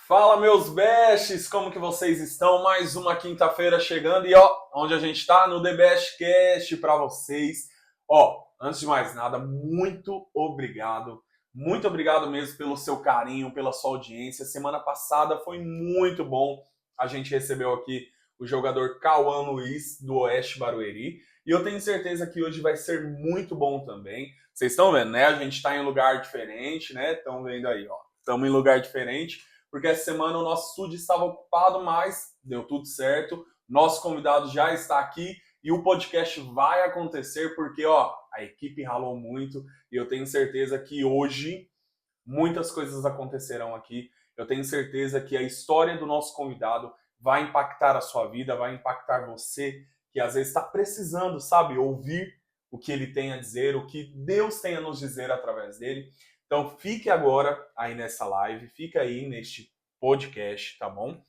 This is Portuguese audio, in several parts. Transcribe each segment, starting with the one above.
Fala, meus bestes, como que vocês estão? Mais uma quinta-feira chegando e ó, onde a gente tá? No The Best Cast para vocês. Ó, antes de mais nada, muito obrigado mesmo pelo seu carinho, pela sua audiência. Semana passada foi muito bom. A gente recebeu aqui o jogador Cauã Luiz do Oeste Barueri e eu tenho certeza que hoje vai ser muito bom também. Vocês estão vendo, né? A gente tá em um lugar diferente, né? Estão vendo aí, ó. Estamos em lugar diferente porque essa semana o nosso estúdio estava ocupado, mas deu tudo certo. Nosso convidado já está aqui e o podcast vai acontecer porque, ó, a equipe ralou muito e eu tenho certeza que hoje muitas coisas acontecerão aqui. Eu tenho certeza que a história do nosso convidado vai impactar a sua vida, vai impactar você que às vezes está precisando, sabe, ouvir o que ele tem a dizer, o que Deus tem a nos dizer através dele. Então fique agora aí nessa live, fica aí neste podcast, tá bom?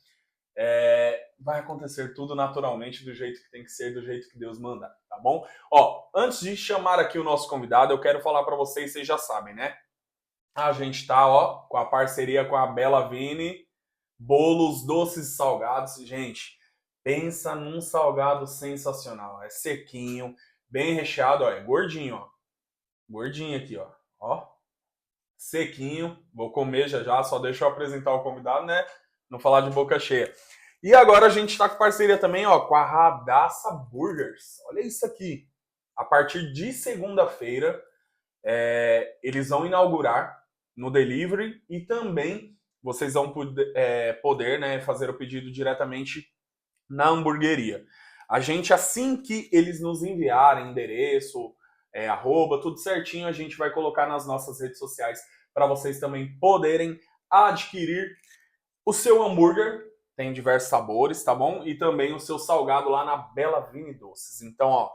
Vai acontecer tudo naturalmente, do jeito que tem que ser, do jeito que Deus mandar, tá bom? Ó, antes de chamar aqui o nosso convidado, eu quero falar para vocês já sabem, né? A gente tá, ó, com a parceria com a Bela Vini, bolos doces e salgados. Gente, pensa num salgado sensacional. É sequinho, bem recheado, ó, é gordinho, ó. Gordinho aqui, ó. Ó, sequinho. Vou comer já, só deixa eu apresentar o convidado, né? Não falar de boca cheia. E agora a gente tá com parceria também, ó, com a Radassa Burgers. Olha isso aqui. A partir de segunda-feira, eles vão inaugurar no delivery e também vocês vão poder, né, fazer o pedido diretamente na hamburgueria. A gente, assim que eles nos enviarem endereço, arroba, tudo certinho, a gente vai colocar nas nossas redes sociais para vocês também poderem adquirir o seu hambúrguer. Tem diversos sabores, tá bom? E também o seu salgado lá na Bela Vini Doces. Então, ó,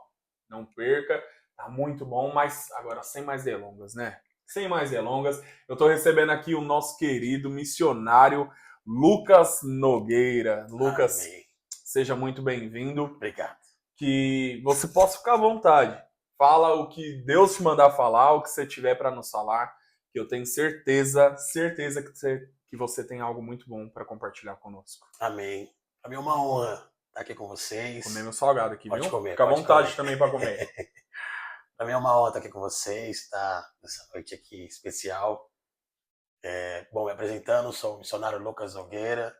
não perca, tá muito bom, mas agora sem mais delongas, né? Sem mais delongas, eu tô recebendo aqui o nosso querido missionário Lucas Nogueira. Lucas, Amém. seja muito bem-vindo. Obrigado. Que você possa ficar à vontade. Fala o que Deus te mandar falar, o que você tiver para nos falar, que eu tenho certeza que você tem algo muito bom para compartilhar conosco. Amém. Para mim é uma honra estar aqui com vocês. Comer meu salgado aqui, Pode viu? comer, Fica à pode vontade comer. também para comer. Para mim é uma honra estar aqui com vocês, estar nessa noite aqui especial. Bom, me apresentando, sou o missionário Lucas Nogueira,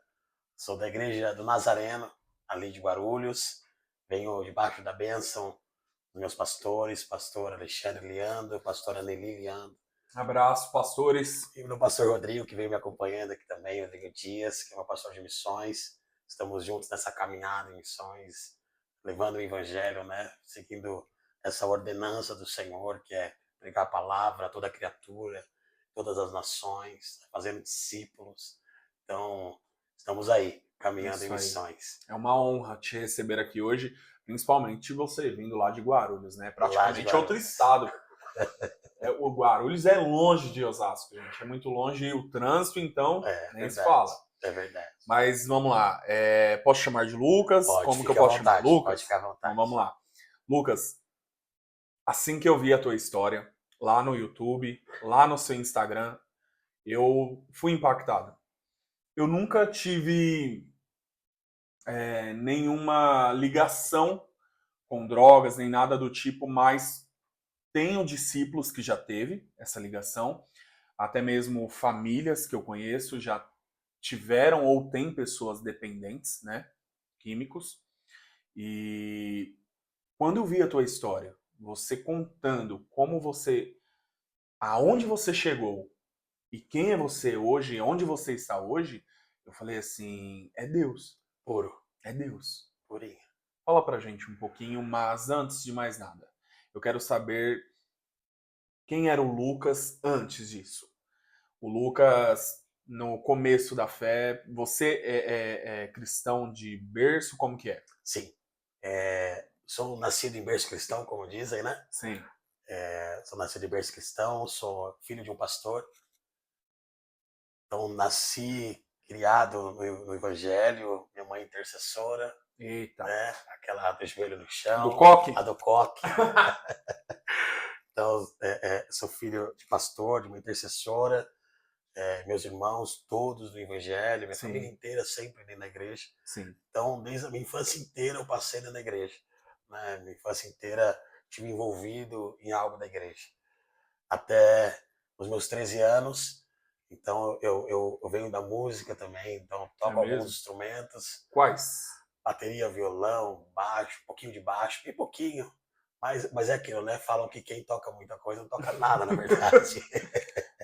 sou da Igreja do Nazareno, ali de Guarulhos. Venho debaixo da bênção dos meus pastores, pastor Alexandre Leandro, pastor Aneli Leandro. Abraço, pastores. E o meu pastor Rodrigo, que veio me acompanhando aqui também, Rodrigo Dias, que é meu pastor de missões. Estamos juntos nessa caminhada em missões, levando o evangelho, né? Seguindo essa ordenança do Senhor, que é pregar a palavra a toda criatura, todas as nações, fazendo discípulos. Então, estamos aí, caminhando em missões. É uma honra te receber aqui hoje, principalmente você vindo lá de Guarulhos, né? Praticamente outro estado. O Guarulhos é longe de Osasco, gente. É muito longe. E o trânsito, então, nem se fala. É verdade. Mas vamos lá. Posso chamar de Lucas? Pode, como que eu posso chamar? Lucas? Pode ficar à vontade. Então vamos lá. Lucas, assim que eu vi a tua história, lá no YouTube, lá no seu Instagram, eu fui impactado. Eu nunca tive nenhuma ligação com drogas, nem nada do tipo, mas tenho discípulos que já teve essa ligação, até mesmo famílias que eu conheço já tiveram ou têm pessoas dependentes, né, químicos. E quando eu vi a tua história, você contando aonde você chegou e quem é você hoje, onde você está hoje, eu falei assim, é Deus. Puro. É Deus. Purinho. Fala pra gente um pouquinho, mas antes de mais nada, eu quero saber quem era o Lucas antes disso. O Lucas, no começo da fé, você é cristão de berço? Como que é? Sim. Sou nascido em berço cristão, como dizem, né? Sim. Sou nascido em berço cristão, sou filho de um pastor. Então, nasci criado no Evangelho, minha mãe intercessora. Eita. Né? Aquela do joelho no chão. Do coque? A do coque. Então, sou filho de pastor, de uma intercessora. meus irmãos todos do Evangelho, minha Sim. família inteira sempre dentro da igreja. Sim. Então, desde a minha infância inteira eu passei dentro da igreja. Né? Minha infância inteira estive envolvido em algo da igreja. Até os meus 13 anos. Então, eu venho da música também, então toco alguns mesmo? instrumentos. Quais? Bateria, violão, baixo, um pouquinho de baixo, bem pouquinho. Mas é aquilo, né? Falam que quem toca muita coisa não toca nada, na verdade.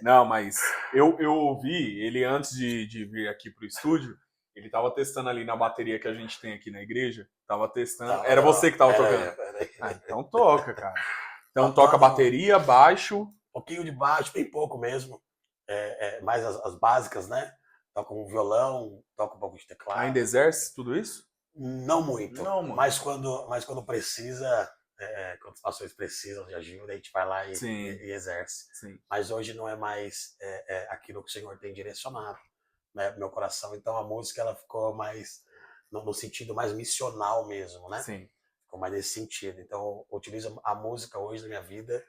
Não, mas eu ouvi ele antes de vir aqui pro estúdio, ele tava testando ali na bateria que a gente tem aqui na igreja, tava testando. Não, Era você que tava era tocando? eu, era eu. Ah, então toca, cara. Então Não, toca toco bateria, baixo. um pouquinho de baixo, bem pouco mesmo. Mais as básicas, né? Toco um violão, toco um pouco de teclado. Ainda exerce tudo isso? Não muito. Não, mano. Mas quando precisa, quando os pastores precisam de ajuda, a gente vai lá e exerce. Sim. Mas hoje não é mais aquilo que o Senhor tem direcionado, né, meu coração. Então a música ela ficou mais no sentido mais missional mesmo, né? Sim. Ficou mais nesse sentido. Então eu utilizo a música hoje na minha vida,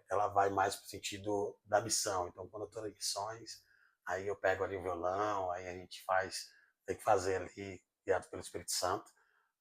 ela vai mais pro sentido da missão. Então quando eu estou em missões, aí eu pego ali o violão, aí a gente tem que fazer ali guiado pelo Espírito Santo,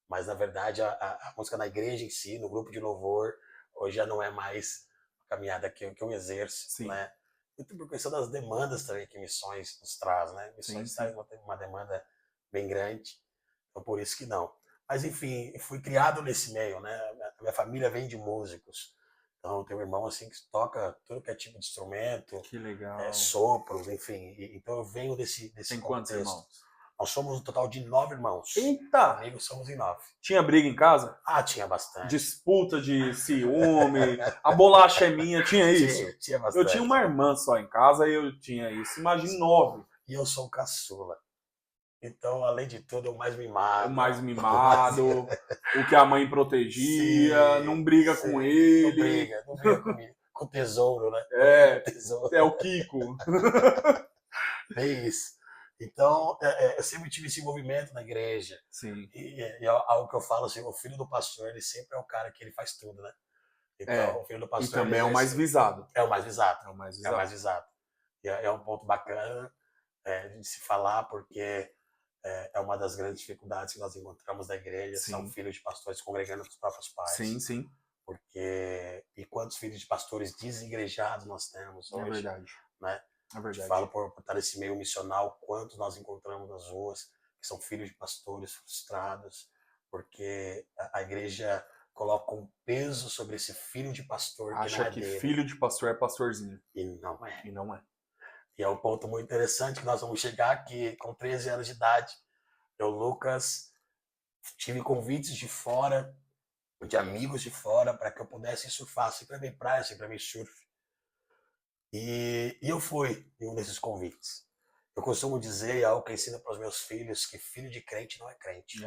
mas na verdade a música na igreja em si, no grupo de louvor, hoje já não é mais a caminhada que eu exerço, Sim. né? Muito por questão das demandas também que missões nos traz, né? Missões traz uma demanda bem grande, então por isso que não. Mas enfim, eu fui criado nesse meio, né? A minha família vem de músicos, então tem um irmão assim que toca todo que é tipo de instrumento, Que legal. sopros, enfim. Então eu venho desse Tem contexto. quantos irmãos? Nós somos um total de 9 irmãos. Eita! Amigos somos em 9. Tinha briga em casa? Ah, tinha bastante. Disputa de ciúme, a bolacha é minha, tinha isso? Tinha bastante. Eu tinha uma irmã só em casa e eu tinha isso. Imagina 9. E eu sou o caçula. Então, além de tudo, o mais mimado. O mais mimado, o que a mãe protegia, Sim, não briga sim. com ele. Não briga comigo. Com o tesouro, né? É o Kiko. É isso. Então, eu sempre tive esse envolvimento na igreja. Sim. E é algo que eu falo assim, o filho do pastor, ele sempre é o cara que ele faz tudo, né? Então, o filho do pastor... E também é o mais visado. É o mais visado. É o mais É o visado. mais visado. E é um ponto bacana de se falar, porque é uma das grandes dificuldades que nós encontramos na igreja, Sim. são filhos de pastores congregando com os próprios pais. Sim, sim. E quantos filhos de pastores desigrejados nós temos hoje? É verdade. Né? É verdade. Falo por estar nesse meio missional, quantos nós encontramos nas ruas que são filhos de pastores frustrados, porque a igreja coloca um peso sobre esse filho de pastor que Acha não é que dele. filho de pastor é pastorzinho. E não é. E não é. E é um ponto muito interessante que nós vamos chegar aqui com 13 anos de idade. Eu, Lucas, tive convites de fora, de amigos de fora, para que eu pudesse surfar, sempre amei praia, sempre amei surf. E eu fui em um desses convites. Eu costumo dizer algo que eu ensino para os meus filhos, que filho de crente não é crente.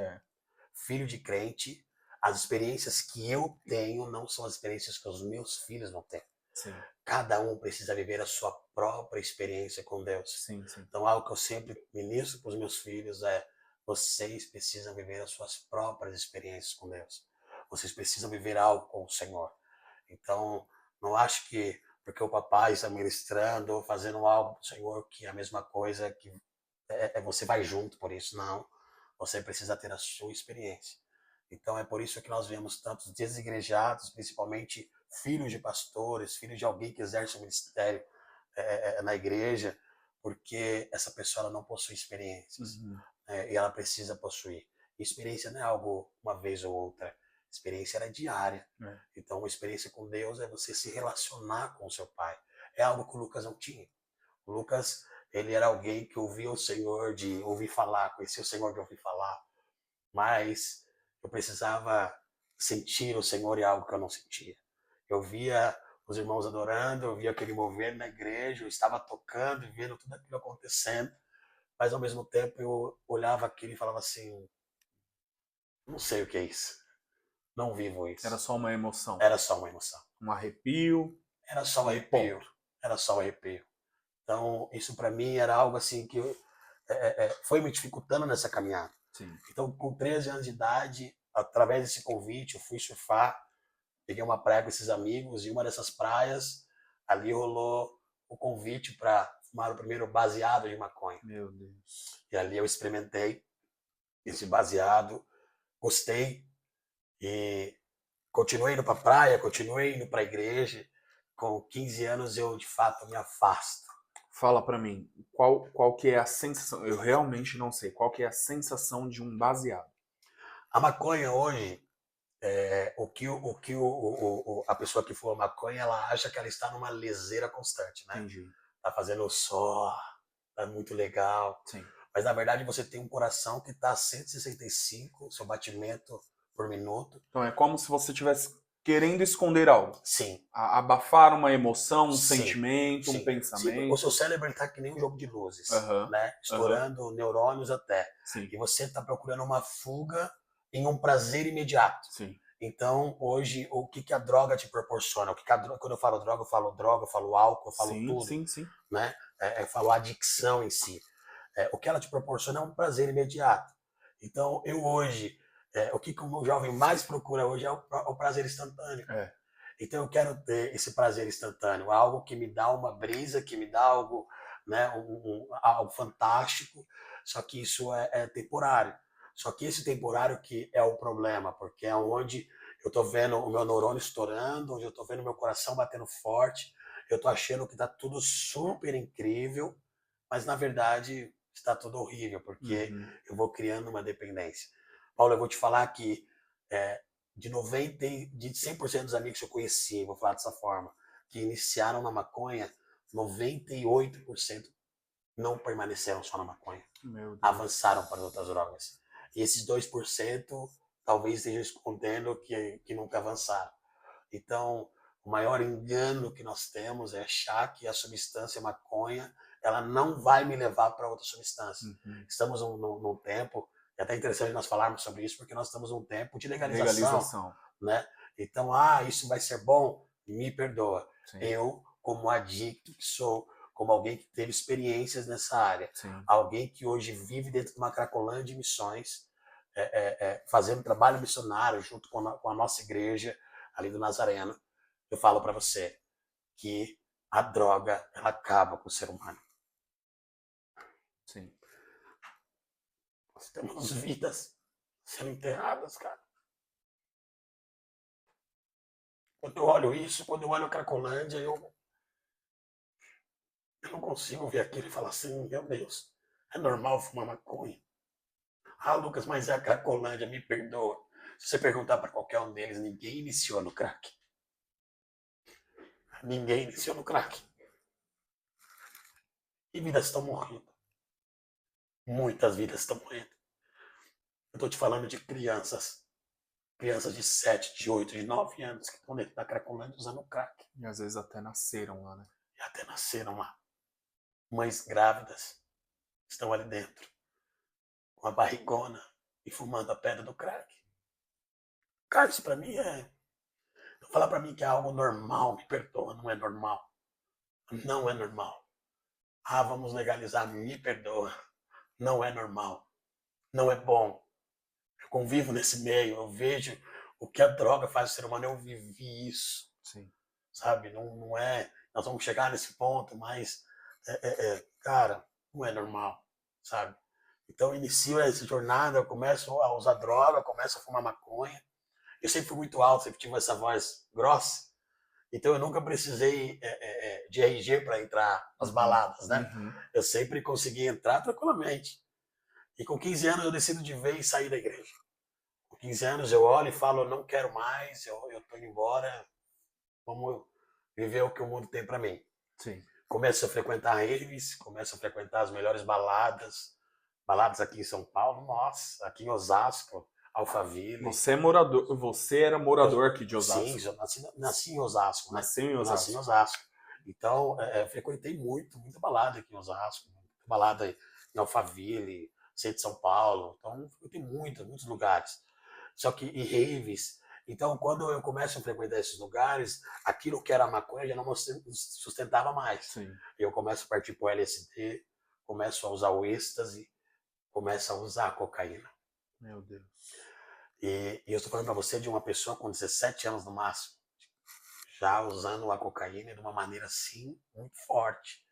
Filho de crente, as experiências que eu tenho não são as experiências que os meus filhos vão ter. Sim. Cada um precisa viver a sua própria experiência com Deus. Sim, sim. Então, algo que eu sempre ministro para os meus filhos é: vocês precisam viver as suas próprias experiências com Deus. Vocês precisam viver algo com o Senhor. Então, não acho que porque o papai está ministrando, fazendo algo para o Senhor, que é a mesma coisa, que você vai junto por isso. Não. Você precisa ter a sua experiência. Então, é por isso que nós vemos tantos desigrejados, principalmente filhos de pastores, filhos de alguém que exerce o ministério na igreja, porque essa pessoa ela não possui experiências. E ela precisa possuir. Experiência não é algo uma vez ou outra. Experiência era diária. Então, uma experiência com Deus é você se relacionar com o seu pai. É algo que o Lucas não tinha. O Lucas, ele era alguém que ouvia o Senhor de ouvir falar, conhecia o Senhor de ouvir falar. Mas eu precisava sentir o Senhor em algo que eu não sentia. Eu via os irmãos adorando, eu via aquele mover na igreja, eu estava tocando e vendo tudo aquilo acontecendo. Mas ao mesmo tempo eu olhava aquilo e falava assim: não sei o que é isso. Não vivo isso. Era só uma emoção. Era só uma emoção. Um arrepio. Era só um arrepio. Era só um arrepio. Então, isso para mim era algo assim que foi me dificultando nessa caminhada. Sim. Então, com 13 anos de idade, através desse convite, eu fui surfar. Peguei uma praia com esses amigos e uma dessas praias, ali rolou o convite para fumar o primeiro baseado de maconha. Meu Deus. E ali eu experimentei esse baseado, gostei e continuei indo para a praia, continuei indo para a igreja. Com 15 anos eu de fato me afasto. Fala pra mim, qual que é a sensação? Eu realmente não sei. Qual que é a sensação de um baseado? A maconha hoje, a pessoa que fuma maconha, ela acha que ela está numa leseira constante, né? Entendi. Tá fazendo só, tá muito legal. Sim. Mas na verdade você tem um coração que está a 165, seu batimento por minuto. Então é como se você estivesse querendo esconder algo. Sim. Abafar uma emoção, um Sim, sentimento, um sim. pensamento. O seu cérebro está que nem um jogo de luzes, Aham, né? Estourando neurônios até. Sim, E você está procurando uma fuga em um prazer imediato. sim. Então, hoje, o que a droga te proporciona? Quando eu falo droga, eu falo álcool, eu falo Sim, tudo. sim, sim. Né? Eu falo adicção em si. O que ela te proporciona é um prazer imediato. Então, eu hoje, o que o jovem mais procura hoje é o prazer instantâneo. É. Então, eu quero ter esse prazer instantâneo, algo que me dá uma brisa, que me dá algo, né, algo fantástico, só que isso é temporário. Só que esse temporário que é o problema, porque é onde eu estou vendo o meu neurônio estourando, onde eu estou vendo o meu coração batendo forte, eu estou achando que está tudo super incrível, mas na verdade está tudo horrível, porque eu vou criando uma dependência. Paulo, eu vou te falar que de 100% dos amigos que eu conheci, vou falar dessa forma, que iniciaram na maconha, 98% não permaneceram só na maconha. Avançaram para outras drogas. E esses 2% talvez estejam escondendo que nunca avançaram. Então, o maior engano que nós temos é achar que a substância maconha ela não vai me levar para outra substância. Estamos num tempo, é até interessante nós falarmos sobre isso, porque nós estamos num tempo de legalização. Né? Então, isso vai ser bom? Me perdoa. Sim. Eu, como adicto que sou, como alguém que teve experiências nessa área, alguém que hoje vive dentro de uma cracolândia de missões, fazendo trabalho missionário junto com a nossa igreja, ali do Nazareno, eu falo para você que a droga, ela acaba com o ser humano. Sim. Nós temos vidas sendo enterradas, cara. Quando eu olho isso, quando eu olho a Cracolândia, eu não consigo ver aquilo e falar assim, meu Deus, é normal fumar maconha. Lucas, mas é a Cracolândia, me perdoa. Se você perguntar para qualquer um deles, ninguém iniciou no crack. Ninguém iniciou no crack. E vidas estão morrendo. Muitas vidas estão morrendo. Eu estou te falando de crianças. Crianças de 7, de 8, de 9 anos que estão dentro da Cracolândia usando crack. E às vezes até nasceram lá, né? E até nasceram lá. Mães grávidas estão ali dentro. Com a barrigona e fumando a pedra do crack. Cara, isso pra mim falar pra mim que é algo normal, me perdoa, não é normal. Não é normal. Vamos legalizar, me perdoa. Não é normal. Não é bom. Eu convivo nesse meio, eu vejo o que a droga faz ao ser humano, eu vivi isso. Sim. Sabe? Não é. Nós vamos chegar nesse ponto, mas, cara, não é normal, sabe? Então, eu inicio essa jornada, eu começo a usar droga, eu começo a fumar maconha. Eu sempre fui muito alto, sempre tive essa voz grossa. Então, eu nunca precisei de RG para entrar nas baladas, né? Eu sempre consegui entrar tranquilamente. E com 15 anos, eu decido de vez sair da igreja. Com 15 anos, eu olho e falo, não quero mais, eu tô indo embora, vamos viver o que o mundo tem para mim. Sim. Começo a frequentar raves, começo a frequentar as melhores baladas aqui em São Paulo, nossa, aqui em Osasco, Alphaville. Você era morador aqui de Osasco? Sim, eu nasci em Osasco. Né? Nasci em Osasco. Nasci em Osasco. Então, frequentei muita balada aqui em Osasco, muita balada em Alphaville, centro de São Paulo. Então, frequentei muitos lugares. Só que em raves. Então, quando eu começo a frequentar esses lugares, aquilo que era maconha já não sustentava mais. Sim. Eu começo a partir para o LSD, começo a usar o êxtase, começo a usar a cocaína. Meu Deus. E eu estou falando para você de uma pessoa com 17 anos no máximo, já usando a cocaína de uma maneira assim muito forte.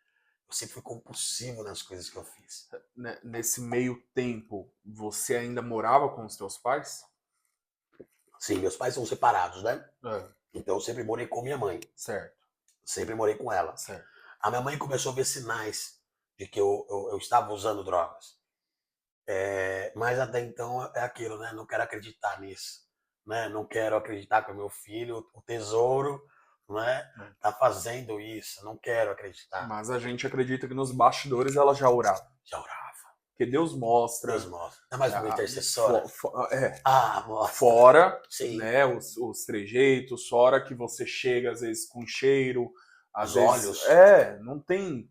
eu sempre fui compulsivo nas coisas que eu fiz. Nesse meio tempo, você ainda morava com os teus pais? Sim, meus pais são separados, né? É, Então eu sempre morei com minha mãe. certo, Sempre morei com ela. certo. A minha mãe começou a ver sinais de que eu estava usando drogas. Mas até então é aquilo, né? Não quero acreditar nisso. Né? Não quero acreditar que o meu filho, o tesouro, né? Tá fazendo isso. Não quero acreditar. Mas a gente acredita que nos bastidores ela já orava. Já orava. Porque Deus mostra. Deus mostra. Não é mais uma ah, intercessora? É. Mostra. Fora, Sim. né, os trejeitos, fora que você chega às vezes com cheiro, às Os vezes olhos. não tem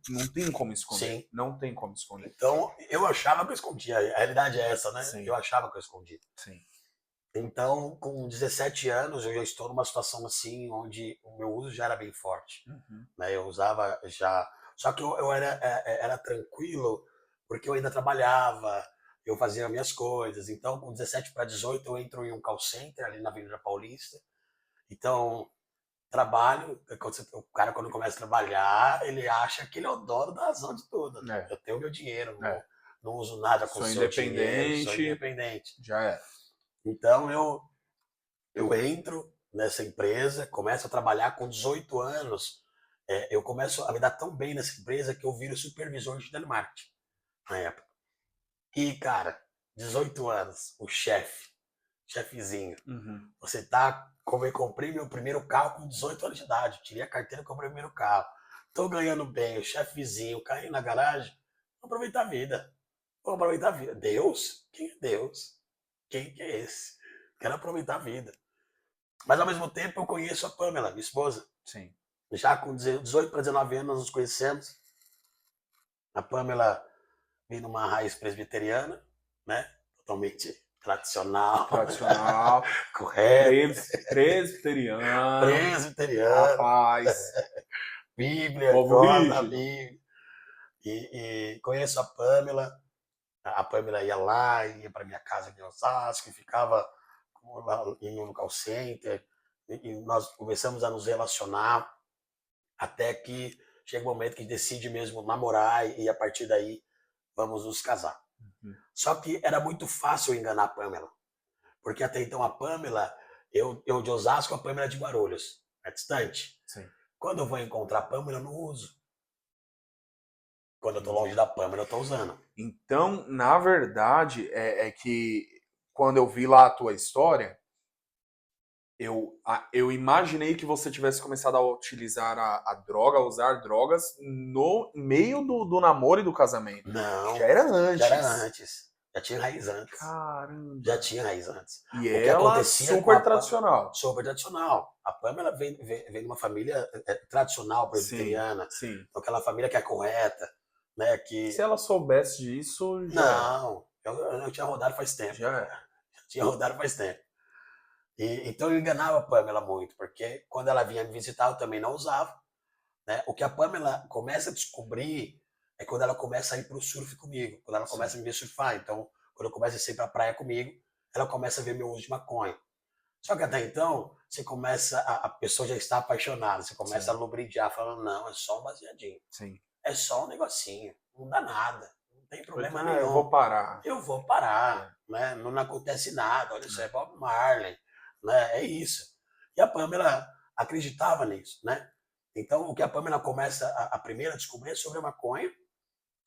como esconder. Sim. Não tem como esconder. Então, eu achava que eu escondia. A realidade é essa, né? Sim. Eu achava que eu escondia. Sim. Então, com 17 anos, eu já estou numa situação assim, onde o meu uso já era bem forte. Uhum. Né? Eu usava já... Só que eu era tranquilo, porque eu ainda trabalhava, eu fazia minhas coisas. Então, com 17 para 18, eu entro em um call center ali na Avenida Paulista. Então, trabalho, o cara quando começa a trabalhar, ele acha que ele é o dono da razão de tudo. Né? Eu tenho meu dinheiro, não uso nada com o seu dinheiro, sou independente. Já é. Então eu entro nessa empresa, começo a trabalhar com 18 anos, eu começo a me dar tão bem nessa empresa que eu viro supervisor de telemarketing na época. E, cara, 18 anos, o chefezinho, você tá, como eu comprei meu primeiro carro com 18 anos de idade, tirei a carteira e comprei o primeiro carro. Tô ganhando bem, o chefezinho, caí na garagem, vou aproveitar a vida. Vou aproveitar a vida. Deus? Quem é Deus? Quem que é esse? Quero aproveitar a vida. Mas ao mesmo tempo eu conheço a Pamela, minha esposa. Sim. Já com 18 para 19 anos nos conhecemos. A Pamela vem numa raiz presbiteriana, né? Totalmente tradicional. Correto. Presbiteriano. Presbiteriano. Rapaz. Bíblia, Povo gosta da rígido. Bíblia. E conheço a Pamela. A Pamela ia lá, ia para minha casa aqui em Osasco, e ficava lá indo no call center. E nós começamos a nos relacionar até que chega um momento que decide mesmo namorar e a partir daí vamos nos casar. Só que era muito fácil enganar a Pamela, porque até então a Pamela, eu de Osasco, a Pamela é de Guarulhos, é distante. Sim. Quando eu vou encontrar a Pamela, eu não uso. Quando eu tô longe da Pamela, eu tô usando. Então, na verdade, é que quando eu vi lá a tua história, eu imaginei que você tivesse começado a utilizar a droga, a usar drogas no meio do namoro e do casamento. Não. Já era antes. Já era antes. Já tinha raiz antes. Caramba. Já tinha raiz antes. E o que ela acontecia super tradicional. Super tradicional. A Pamela vem de uma família tradicional, presbiteriana. Sim. Aquela família que é correta. Né, que... Se ela soubesse disso, já... Não, eu tinha rodado faz tempo. Já tinha rodado faz tempo. Então eu enganava a Pamela muito, porque quando ela vinha me visitar, eu também não usava. Né? O que a Pamela começa a descobrir é quando ela começa a ir para o surf comigo, quando ela começa a me ver surfar. Então, quando eu começo a ir para a praia comigo, ela começa a ver meu uso de maconha. Só que até então, você começa, a pessoa já está apaixonada, você começa a lubrificar, falando, não, é só um baseadinho. É só um negocinho, não dá nada, não tem problema nenhum. Eu vou parar. Eu vou parar, né? Não acontece nada, olha, isso é Bob Marley, né? É isso. E a Pamela acreditava nisso, né? Então, o que a Pamela começa a primeira a descobrir é sobre a maconha,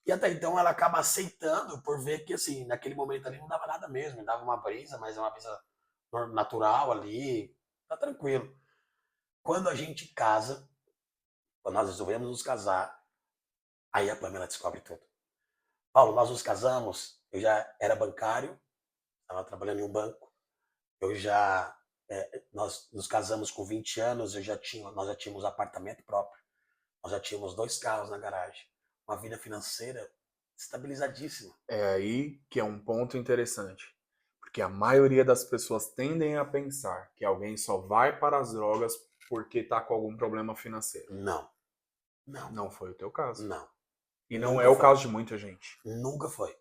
e até então ela acaba aceitando por ver que, assim, naquele momento ali não dava nada mesmo, dava uma brisa, mas é uma brisa natural ali, tá tranquilo. Quando a gente casa, quando nós resolvemos nos casar, aí a Pamela descobre tudo. Paulo, nós nos casamos, eu já era bancário, estava trabalhando em um banco, nós nos casamos com 20 anos, nós já tínhamos apartamento próprio, nós já tínhamos 2 carros na garagem, uma vida financeira estabilizadíssima. É aí que é um ponto interessante, porque a maioria das pessoas tendem a pensar que alguém só vai para as drogas porque está com algum problema financeiro. Não. Não foi o teu caso. Não. E não é o caso de muita gente. Nunca foi.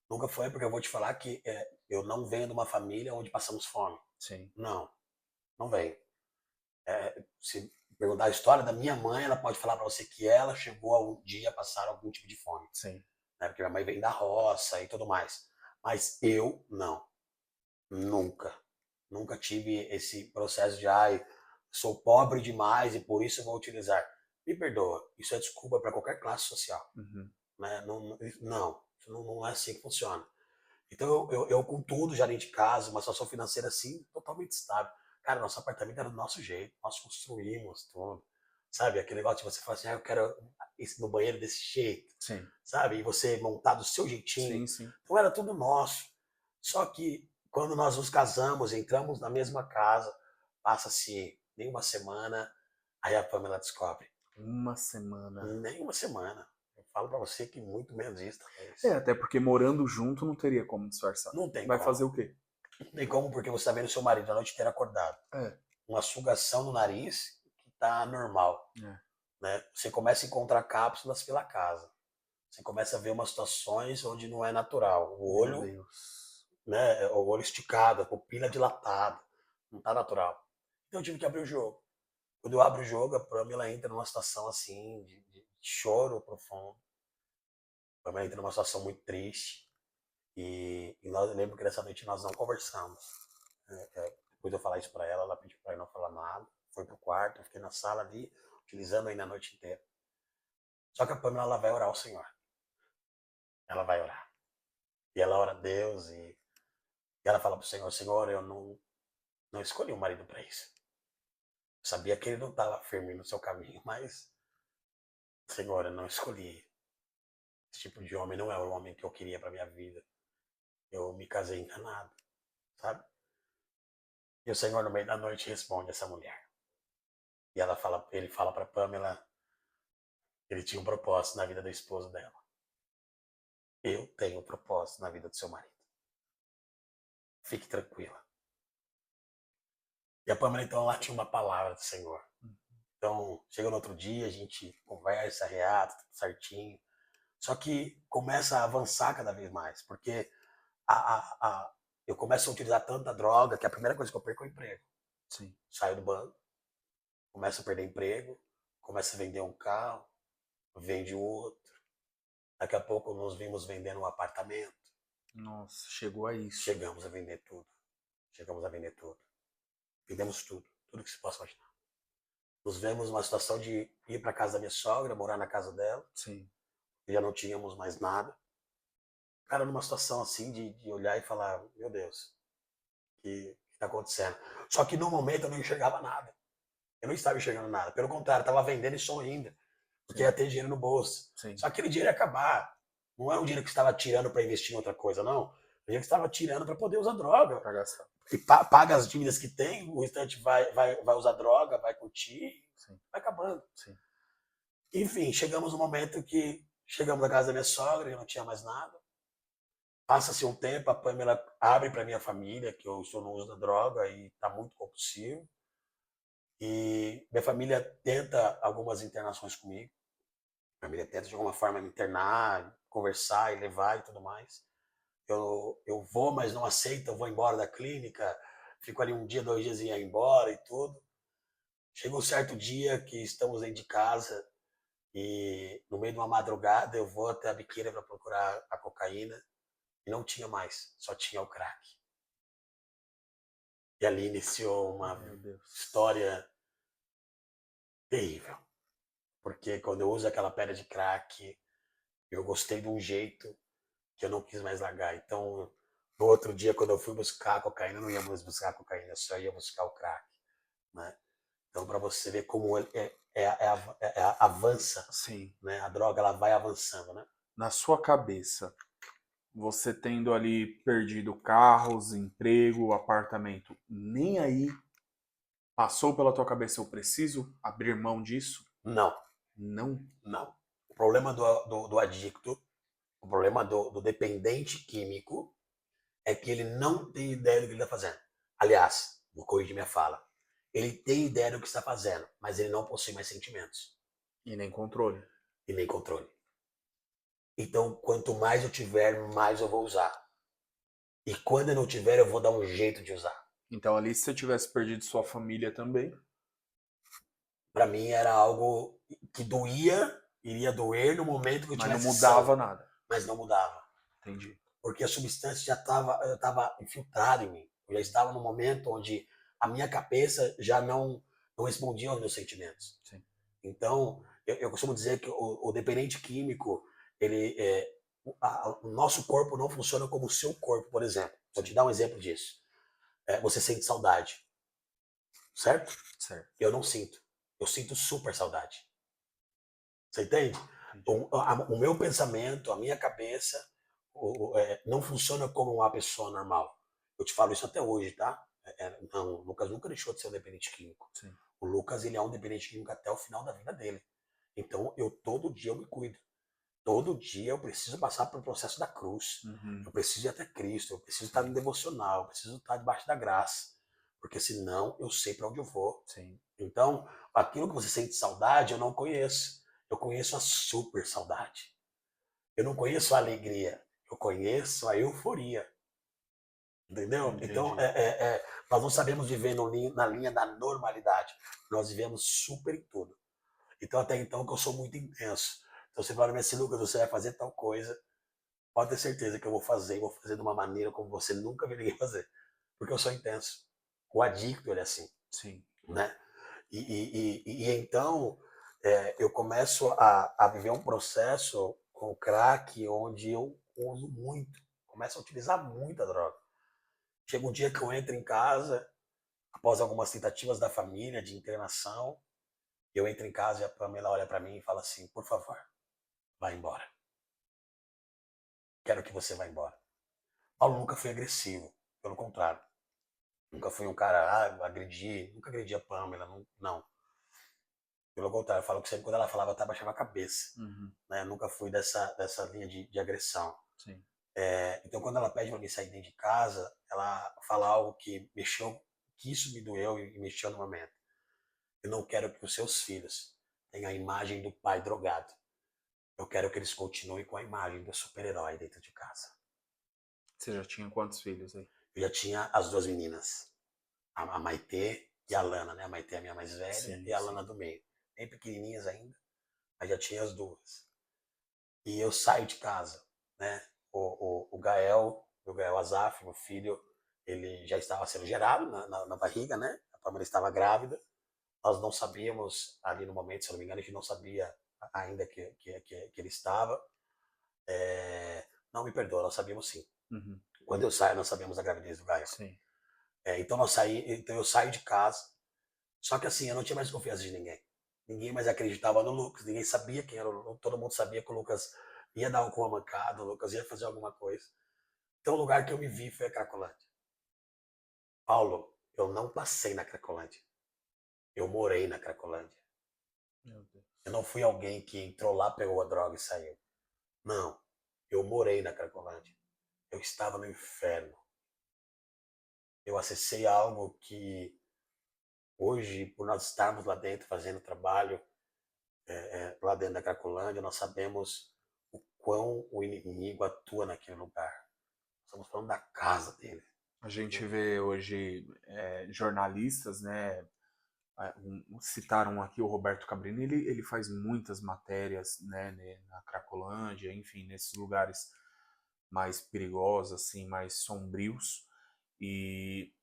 Nunca foi, porque eu vou te falar que eu não venho de uma família onde passamos fome. Sim. Não venho. perguntar a história da minha mãe, ela pode falar para você que ela chegou a um dia a passar algum tipo de fome, Sim. né? Porque minha mãe vem da roça e tudo mais. Mas eu não, nunca. Nunca tive esse processo de, ai, sou pobre demais e por isso eu vou utilizar. Me perdoa, isso é desculpa para qualquer classe social, Uhum. né? Não, isso não é assim que funciona. Então eu com tudo já dentro de casa, uma situação financeira assim, totalmente estável. Cara, nosso apartamento era do nosso jeito, nós construímos tudo. Sabe, aquele negócio de você falar assim, eu quero isso no banheiro desse jeito, Sim. sabe? E você montar do seu jeitinho. Sim, sim. Então era tudo nosso. Só que quando nós nos casamos, entramos na mesma casa, passa-se nem uma semana, aí a Pamela descobre. Uma semana. Nem uma semana. Eu falo pra você que muito menos isso, talvez. Até porque morando junto não teria como disfarçar. Não tem Vai como. fazer o quê? Não tem como, porque você tá vendo seu marido a noite inteira acordado. É. Uma sugação no nariz que tá normal. Né? Você começa a encontrar cápsulas pela casa. Você começa a ver umas situações onde não é natural. O Meu olho, Deus. né? O olho esticado, a pupila dilatada. Não tá natural. Então eu tive que abrir o jogo. Quando eu abro o jogo, a Pamela entra numa situação assim, de choro profundo. A Pamela entra numa situação muito triste. E nós, eu lembro que nessa noite nós não conversamos. Depois de eu falar isso pra ela, ela pediu pra eu não falar nada. Foi pro quarto, eu fiquei na sala ali, utilizando ainda a noite inteira. Só que a Pamela, ela vai orar ao Senhor. Ela vai orar. E ela ora a Deus e ela fala pro Senhor, Senhor, eu não escolhi um marido pra isso. Eu sabia que ele não estava firme no seu caminho, mas, Senhor, eu não escolhi. Esse tipo de homem não é o homem que eu queria pra minha vida. Eu me casei enganado, sabe? E o Senhor, no meio da noite, responde essa mulher. E ele fala pra Pamela que ele tinha um propósito na vida do esposo dela. Eu tenho um propósito na vida do seu marido. Fique tranquila. E a Pamela, então, lá tinha uma palavra do Senhor. Então, chega no outro dia, a gente conversa, reata, tudo certinho. Só que começa a avançar cada vez mais, porque eu começo a utilizar tanta droga que a primeira coisa que eu perco é o emprego. Sim. Saio do banco, começo a perder emprego, começo a vender um carro, vende outro. Daqui a pouco nos vimos vendendo um apartamento. Nossa, chegou a isso. Chegamos a vender tudo. Chegamos a vender tudo. Vendemos tudo. Tudo que se possa imaginar. Nos vemos numa situação de ir para casa da minha sogra, morar na casa dela. Sim. E já não tínhamos mais nada. Cara, numa situação assim de olhar e falar, meu Deus, o que está acontecendo? Só que no momento eu não enxergava nada. Eu não estava enxergando nada. Pelo contrário, estava vendendo e sorrindo. Porque ia ter dinheiro no bolso. Sim. Só que aquele dinheiro ia acabar. Não é um dinheiro que estava tirando para investir em outra coisa, não. É um dinheiro que estava tirando para poder usar droga. Pra gastar. E paga as dívidas que tem, o restante vai usar droga, vai curtir, Sim. vai acabando. Sim. Enfim, chegamos no momento que chegamos na casa da minha sogra, eu não tinha mais nada. Passa-se um tempo, a Pamela abre para minha família que eu estou no uso da droga e está muito compulsivo. E minha família tenta algumas internações comigo. A família tenta de alguma forma me internar, conversar e levar e tudo mais. Eu vou, mas não aceito, eu vou embora da clínica, fico ali um dia, 2 dias e ia embora e tudo. Chega um certo dia que estamos dentro de casa e no meio de uma madrugada eu vou até a biqueira para procurar a cocaína e não tinha mais, só tinha o crack. E ali iniciou uma história terrível. Porque quando eu uso aquela pedra de crack, eu gostei de um jeito que eu não quis mais largar. Então, no outro dia, quando eu fui buscar a cocaína, eu não ia mais buscar a cocaína, eu só ia buscar o crack. Né? Então, para você ver como avança, Sim. né? A droga ela vai avançando. Né? Na sua cabeça, você tendo ali perdido carros, emprego, apartamento, nem aí passou pela tua cabeça, eu preciso abrir mão disso? Não. Não? Não. O problema do adicto, o problema do dependente químico é que ele não tem ideia do que ele está fazendo. Aliás, vou corrigir minha fala. Ele tem ideia do que está fazendo, mas ele não possui mais sentimentos. E nem controle. E nem controle. Então, quanto mais eu tiver, mais eu vou usar. E quando eu não tiver, eu vou dar um jeito de usar. Então ali, se você tivesse perdido sua família também... Para mim era algo que doía, iria doer no momento que eu Mas não tivesse mudava sã, nada. mas não mudava. Entendi. Porque a substância já estava infiltrada em mim. Eu já estava no momento onde a minha cabeça já não respondia aos meus sentimentos. Sim. Então, eu costumo dizer que o dependente químico, ele, o nosso corpo não funciona como o seu corpo, por exemplo. Vou te dar um exemplo disso. Você sente saudade, certo? Certo. Eu não sinto. Eu sinto super saudade. Você entende? Entendi. O meu pensamento, a minha cabeça, não funciona como uma pessoa normal. Eu te falo isso até hoje, tá? Não, o Lucas nunca deixou de ser um dependente químico. Sim. O Lucas, ele é um dependente químico até o final da vida dele. Então, todo dia eu me cuido. Todo dia eu preciso passar pelo processo da cruz. Uhum. Eu preciso ir até Cristo. Eu preciso estar no devocional. Eu preciso estar debaixo da graça. Porque senão eu sei para onde eu vou. Sim. Então, aquilo que você sente saudade, eu não conheço. Eu conheço a super saudade. Eu não conheço a alegria. Eu conheço a euforia. Entendeu? Então, Entendi. nós não sabemos viver na linha da normalidade. Nós vivemos super em tudo. Então, até então, que eu sou muito intenso. Então, você fala assim, Lucas, você vai fazer tal coisa, pode ter certeza que eu vou fazer, e vou fazer de uma maneira como você nunca viu ninguém fazer. Porque eu sou intenso. O adicto, ele é assim, Sim. né? E então, eu começo a viver um processo com o crack onde eu uso muito, começo a utilizar muita droga. Chega um dia que eu entro em casa, após algumas tentativas da família de internação, eu entro em casa e a Pamela olha para mim e fala assim, por favor, vai embora. Quero que você vá embora. Paulo nunca foi agressivo, pelo contrário. Nunca fui um cara, nunca agredi a Pamela, não. Pelo contrário, eu falo que sempre quando ela falava, eu até baixava a cabeça. Uhum. Né? Nunca fui dessa linha de agressão. Sim. Então, quando ela pede para mim sair dentro de casa, ela fala algo que mexeu, que isso me doeu e mexeu no momento. Eu não quero que os seus filhos tenham a imagem do pai drogado. Eu quero que eles continuem com a imagem do super-herói dentro de casa. Você já tinha quantos filhos aí? Eu já tinha as duas meninas, a Maitê e a Lana, né? A Maitê é a minha mais velha Sim, e a sim. Lana do meio. Bem pequenininhas ainda, mas já tinha as duas. E eu saio de casa, né? O Gael Azaf, meu filho, ele já estava sendo gerado na barriga, né? A Pamela estava grávida. Nós não sabíamos ali no momento, se eu não me engano, a gente não sabia ainda que ele estava. Não me perdoa, nós sabíamos sim. Uhum. Quando eu saio, nós sabemos a gravidez do Gael. Sim. Então eu saio de casa. Só que assim, eu não tinha mais confiança de ninguém. Ninguém mais acreditava no Lucas, ninguém sabia quem era o Lucas, todo mundo sabia que o Lucas ia dar uma mancada, o Lucas ia fazer alguma coisa. Então o lugar que eu me vi foi a Cracolândia. Paulo, eu não passei na Cracolândia. Eu morei na Cracolândia. Meu Deus. Eu não fui alguém que entrou lá, pegou a droga e saiu. Não. Eu morei na Cracolândia. Eu estava no inferno. Eu acessei algo que hoje, por nós estarmos lá dentro fazendo trabalho, lá dentro da Cracolândia, nós sabemos o quão o inimigo atua naquele lugar. Estamos falando da casa dele. A gente vê hoje jornalistas, né? Citaram aqui o Roberto Cabrini, ele faz muitas matérias, né, na Cracolândia, enfim, nesses lugares mais perigosos, assim, mais sombrios. E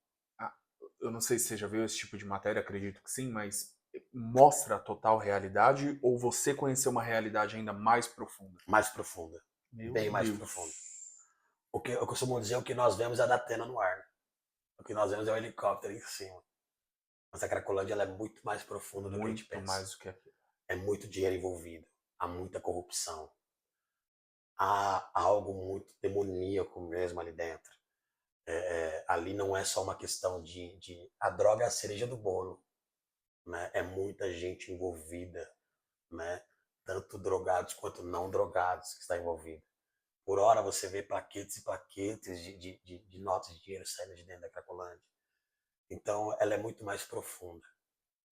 eu não sei se você já viu esse tipo de matéria, acredito que sim, mas mostra a total realidade ou você conheceu uma realidade ainda mais profunda? Mais profunda. Meu Bem mais Deus. profunda. O que eu costumo dizer, o que nós vemos é a da Atena no ar. O que nós vemos é o helicóptero em cima. Mas a Cracolândia ela é muito mais profunda do que a gente Muito pensa. mais do que aquilo. É muito dinheiro envolvido. Há muita corrupção. Há algo muito demoníaco mesmo ali dentro. Ali não é só uma questão de... A droga é a cereja do bolo. Né? É muita gente envolvida. Né? Tanto drogados quanto não drogados que está envolvido. Por hora você vê plaquetes e plaquetes de notas de dinheiro saindo de dentro da Cracolândia. Então ela é muito mais profunda.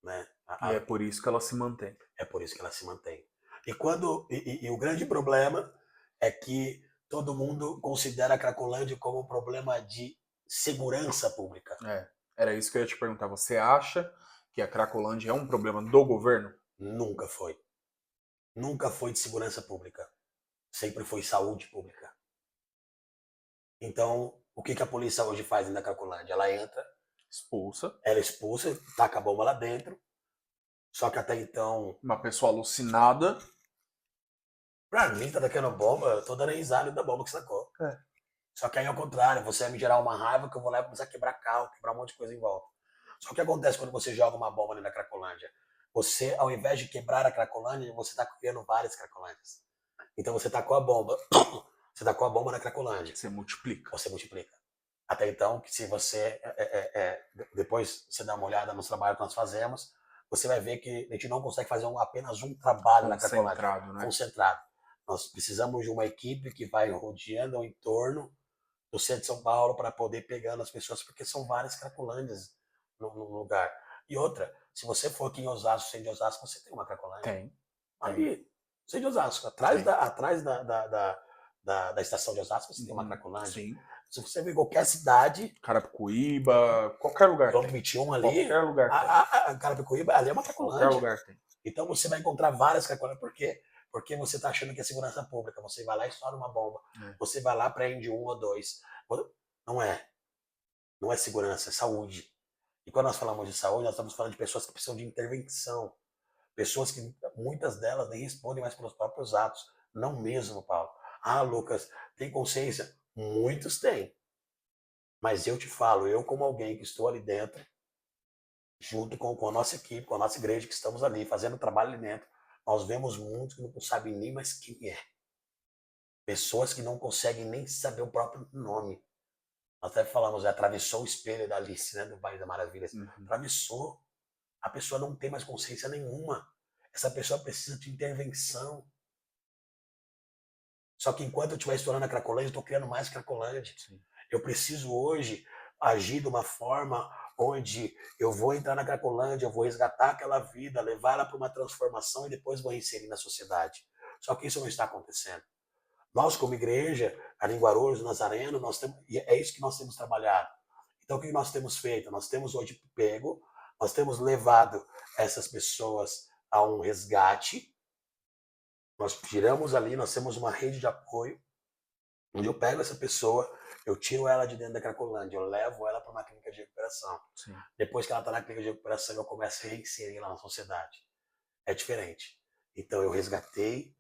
Né? E é por isso que ela se mantém. É por isso que ela se mantém. E o grande problema é que todo mundo considera a Cracolândia como um problema de segurança pública. Era isso que eu ia te perguntar. Você acha que a Cracolândia é um problema do governo? Nunca foi. Nunca foi de segurança pública. Sempre foi saúde pública. Então, o que a polícia hoje faz na Cracolândia? Ela entra, Expulsa. ela expulsa, taca a bomba lá dentro. Só que até então, Uma pessoa alucinada. pra mim, tá daqui bomba, eu tô dando risada da bomba que sacou. É. Só que aí ao contrário, você vai me gerar uma raiva que eu vou lá e começar a quebrar carro, quebrar um monte de coisa em volta. Só que o que acontece quando você joga uma bomba ali na Cracolândia? Você, ao invés de quebrar a Cracolândia, você está criando várias Cracolândias. Então você tacou a bomba, você tacou a bomba na Cracolândia. Você multiplica. Você multiplica. Até então, que se você, depois você dá uma olhada nos trabalhos que nós fazemos, você vai ver que a gente não consegue fazer apenas um trabalho na Cracolândia. Concentrado, né? Concentrado. Nós precisamos de uma equipe que vai rodeando ao entorno do centro de São Paulo para poder pegar as pessoas, porque são várias Cracolândias no lugar. E outra, se você for aqui em Osasco, centro de Osasco, você tem uma Cracolândia. Tem. Ali, centro de Osasco, atrás da estação de Osasco, você tem uma Cracolândia. Sim. Se você ver qualquer cidade, Carapicuíba, qualquer lugar quilômetro tem. 21 ali, Qualquer lugar tem. a Carapicuíba ali é uma Qualquer Cracolândia. lugar tem. Então você vai encontrar várias Cracolândias. Por quê? Porque você está achando que é segurança pública. Você vai lá e estoura uma bomba. Você vai lá, prende um ou dois. Não é. Não é segurança, é saúde. E quando nós falamos de saúde, nós estamos falando de pessoas que precisam de intervenção. Pessoas que, muitas delas, nem respondem mais pelos próprios atos. Não mesmo, Paulo. Ah, Lucas, tem consciência? Muitos têm. Mas eu te falo, eu como alguém que estou ali dentro, junto com a nossa equipe, com a nossa igreja que estamos ali, fazendo trabalho ali dentro, nós vemos muitos que não sabem nem mais quem é. Pessoas que não conseguem nem saber o próprio nome. Nós até falamos, atravessou o espelho da Alice, né, do País das Maravilhas. Atravessou. A pessoa não tem mais consciência nenhuma. Essa pessoa precisa de intervenção. Só que enquanto eu estiver estourando a Cracolândia, eu estou criando mais Cracolândia. Sim. Eu preciso hoje agir de uma forma onde eu vou entrar na Cracolândia, eu vou resgatar aquela vida, levar ela para uma transformação e depois vou inserir na sociedade. Só que isso não está acontecendo. Nós, como igreja, ali em Guarulhos, Nazareno, nós temos, e é isso que nós temos trabalhado. Então, o que nós temos feito? Nós temos hoje pego, nós temos levado essas pessoas a um resgate. Nós tiramos ali, nós temos uma rede de apoio, onde eu pego essa pessoa, eu tiro ela de dentro da Cracolândia, eu levo ela para uma clínica de recuperação. Sim. Depois que ela está na clínica de recuperação, eu começo a reinserir ela na sociedade. É diferente. Então, eu resgatei,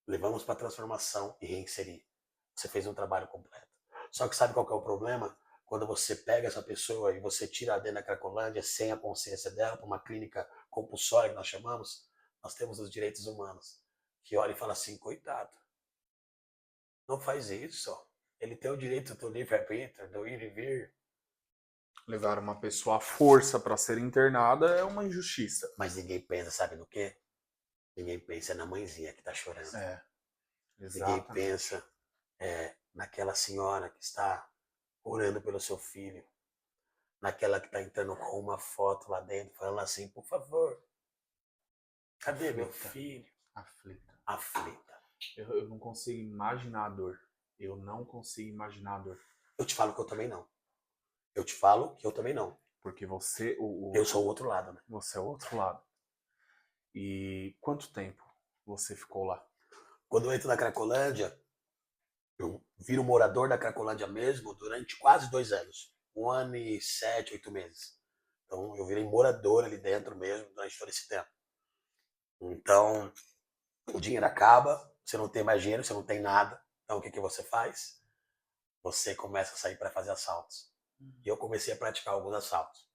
levamos para transformação e reinserir. Você fez um trabalho completo. Só que sabe qual que é o problema? Quando você pega essa pessoa e você tira dentro da Cracolândia sem a consciência dela para uma clínica compulsória que nós chamamos, nós temos os direitos humanos, que olha e fala assim, coitado, não faz isso. Ele tem o direito do livre-arbítrio, do ir e vir. Levar uma pessoa à força para ser internada é uma injustiça. Mas ninguém pensa, sabe no quê? Ninguém pensa na mãezinha que está chorando. Ninguém pensa naquela senhora que está orando pelo seu filho, naquela que está entrando com uma foto lá dentro, falando assim, por favor, cadê meu filho? Aflita. Eu não consigo imaginar a dor. Eu não consigo imaginar a dor. Eu te falo que eu também não. Eu te falo que eu também não. Porque você... Eu sou o outro lado, né? Você é o outro lado. E quanto tempo você ficou lá? Quando eu entro na Cracolândia, eu viro morador da Cracolândia mesmo durante quase 2 anos. 1 ano e 7, 8 meses. Então eu virei morador ali dentro mesmo durante todo esse tempo. Então, o dinheiro acaba, você não tem mais dinheiro, você não tem nada. Então o que você faz? Você começa a sair para fazer assaltos. E eu comecei a praticar alguns assaltos.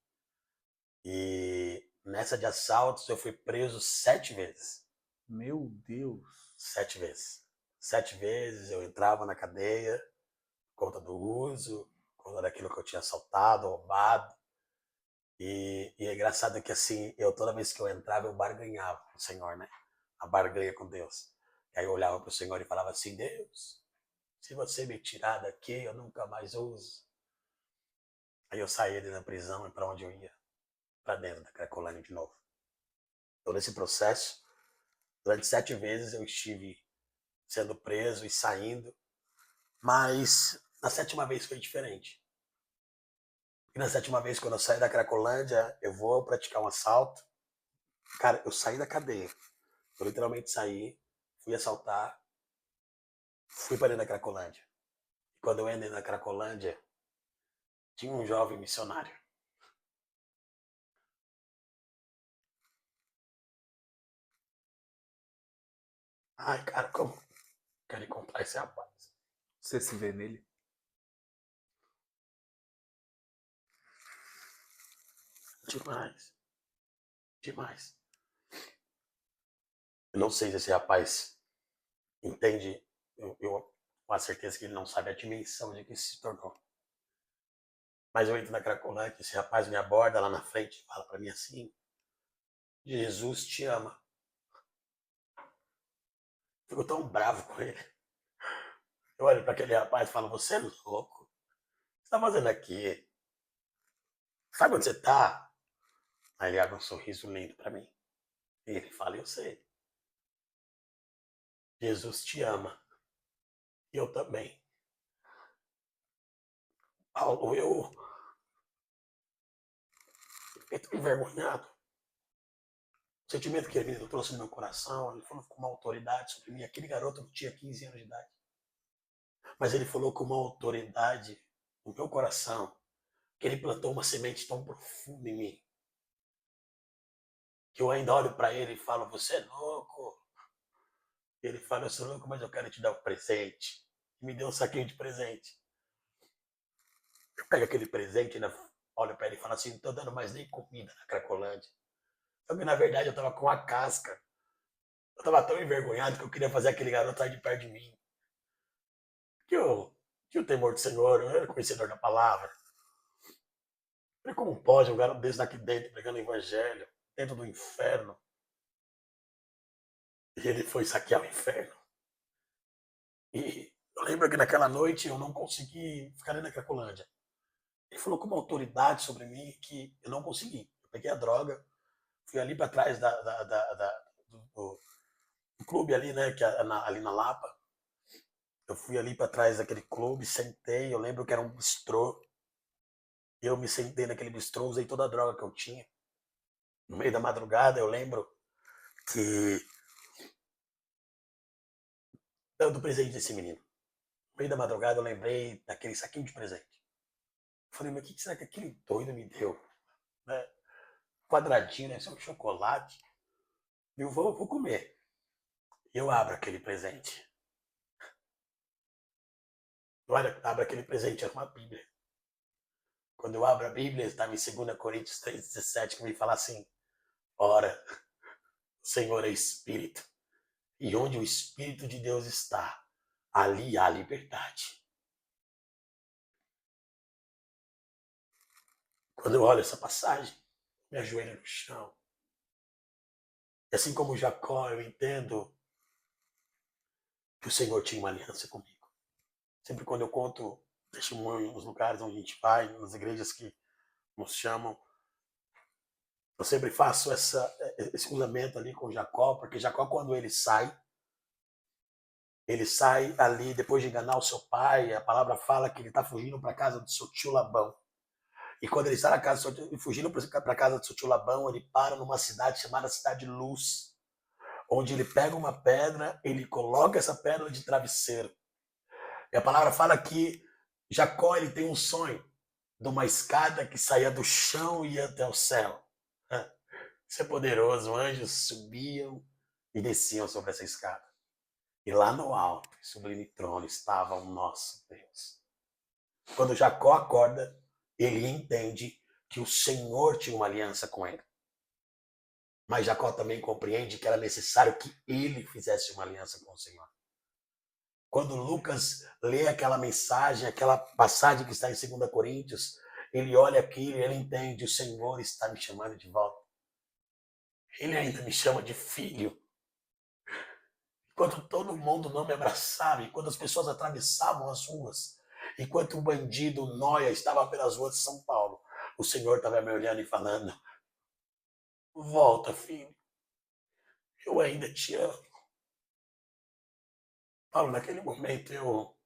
E nessa de assaltos eu fui preso 7 vezes. Meu Deus! 7 vezes. 7 vezes eu entrava na cadeia, por conta do uso, por conta daquilo que eu tinha assaltado, roubado. E é engraçado que assim, toda vez que eu entrava, eu barganhava com o Senhor, né? A barganha com Deus. E aí eu olhava para o Senhor e falava assim, Deus, se você me tirar daqui, eu nunca mais uso. Aí eu saía da prisão e para onde eu ia? Para dentro da Cracolândia de novo. Então nesse processo, durante 7 vezes eu estive sendo preso e saindo, mas na 7ª vez foi diferente. E na 7ª vez, quando eu saí da Cracolândia, eu vou praticar um assalto. Cara, eu saí da cadeia. Eu literalmente saí, fui assaltar, fui para dentro da Cracolândia. E quando eu entrei na Cracolândia, tinha um jovem missionário. Ai, cara, como quero encontrar esse rapaz? Você se vê nele? Demais, demais. Eu não sei se esse rapaz entende, eu com a certeza que ele não sabe a dimensão de que isso se tornou. Mas eu entro na Cracolândia, esse rapaz me aborda lá na frente e fala para mim assim: Jesus te ama. Fico tão bravo com ele. Eu olho para aquele rapaz e falo: você é louco? O que você está fazendo aqui? Sabe onde você está? Aí ele abre um sorriso lindo para mim. E ele fala: eu sei. Jesus te ama. E eu também. Paulo, eu fiquei tão envergonhado. O sentimento que ele trouxe no meu coração, ele falou com uma autoridade sobre mim. Aquele garoto não tinha 15 anos de idade. Mas ele falou com uma autoridade no meu coração, que ele plantou uma semente tão profunda em mim, que eu ainda olho para ele e falo: você é louco. Ele fala: eu sou louco, mas eu quero te dar um presente. E me deu um saquinho de presente. Eu pego aquele presente, né, olho para ele e falo assim: não estou dando mais nem comida na Cracolândia. Só que na verdade eu estava com a casca. Eu estava tão envergonhado que eu queria fazer aquele garoto sair de perto de mim. Que eu tinha o temor do Senhor, eu era conhecedor da palavra. Falei: como pode um garoto desse daqui dentro, pregando o evangelho, dentro do inferno? E ele foi saquear o inferno. E eu lembro que naquela noite eu não consegui ficar ali na Cracolândia. Ele falou com uma autoridade sobre mim que eu não consegui. Eu peguei a droga, fui ali para trás do clube ali, né, que é ali na Lapa. Eu fui ali para trás daquele clube, sentei, eu lembro que era um bistrô. Eu me sentei naquele bistrô, usei toda a droga que eu tinha. No meio da madrugada, eu lembro que dando presente desse menino. No meio da madrugada, eu lembrei daquele saquinho de presente. Eu falei: mas o que será que aquele doido me deu? Né? Quadradinho, né? Isso é um chocolate. Eu vou comer. Eu abro aquele presente. Eu abro aquele presente, era uma Bíblia. Quando eu abro a Bíblia, estava em 2 Coríntios 3,17, que me fala assim: ora, o Senhor é Espírito, e onde o Espírito de Deus está, ali há liberdade. Quando eu olho essa passagem, me ajoelho no chão. E assim como Jacó, eu entendo que o Senhor tinha uma aliança comigo. Sempre quando eu conto testemunho nos lugares onde a gente vai, nas igrejas que nos chamam, eu sempre faço esse cruzamento ali com Jacó, porque Jacó, quando ele sai ali depois de enganar o seu pai. A palavra fala que ele está fugindo para a casa do seu tio Labão. E quando ele está fugindo para a casa do seu tio Labão, ele para numa cidade chamada Cidade de Luz, onde ele pega uma pedra, ele coloca essa pedra de travesseiro. E a palavra fala que Jacó, ele tem um sonho de uma escada que saía do chão e ia até o céu. Isso é poderoso. Anjos subiam e desciam sobre essa escada. E lá no alto, sublime trono, estava o nosso Deus. Quando Jacó acorda, ele entende que o Senhor tinha uma aliança com ele. Mas Jacó também compreende que era necessário que ele fizesse uma aliança com o Senhor. Quando Lucas lê aquela mensagem, aquela passagem que está em 2 Coríntios, ele olha aquilo e ele entende: o Senhor está me chamando de volta. Ele ainda me chama de filho. Enquanto todo mundo não me abraçava, enquanto as pessoas atravessavam as ruas, enquanto o bandido Noia estava pelas ruas de São Paulo, o Senhor estava me olhando e falando: volta, filho, eu ainda te amo. Paulo, naquele momento eu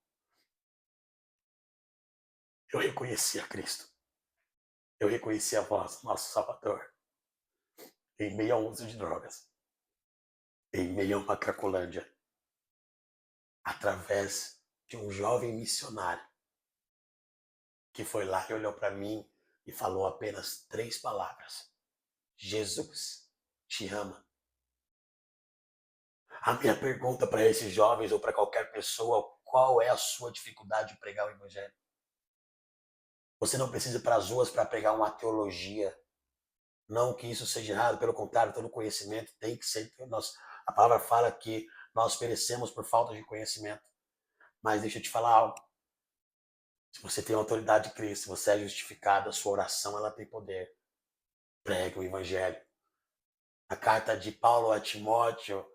reconheci a Cristo. eu reconheci a voz do nosso Salvador em meio ao uso de drogas, em meio a uma Cracolândia, através de um jovem missionário que foi lá e olhou para mim e falou apenas 3 palavras: Jesus te ama. A minha pergunta para esses jovens ou para qualquer pessoa: qual é a sua dificuldade de pregar o evangelho? Você não precisa ir para as ruas para pregar uma teologia. Não que isso seja errado, pelo contrário, todo conhecimento tem que ser. A palavra fala que nós perecemos por falta de conhecimento. Mas deixa eu te falar algo. Se você tem a autoridade de Cristo, se você é justificado, a sua oração ela tem poder. Pregue o evangelho. A carta de Paulo a Timóteo,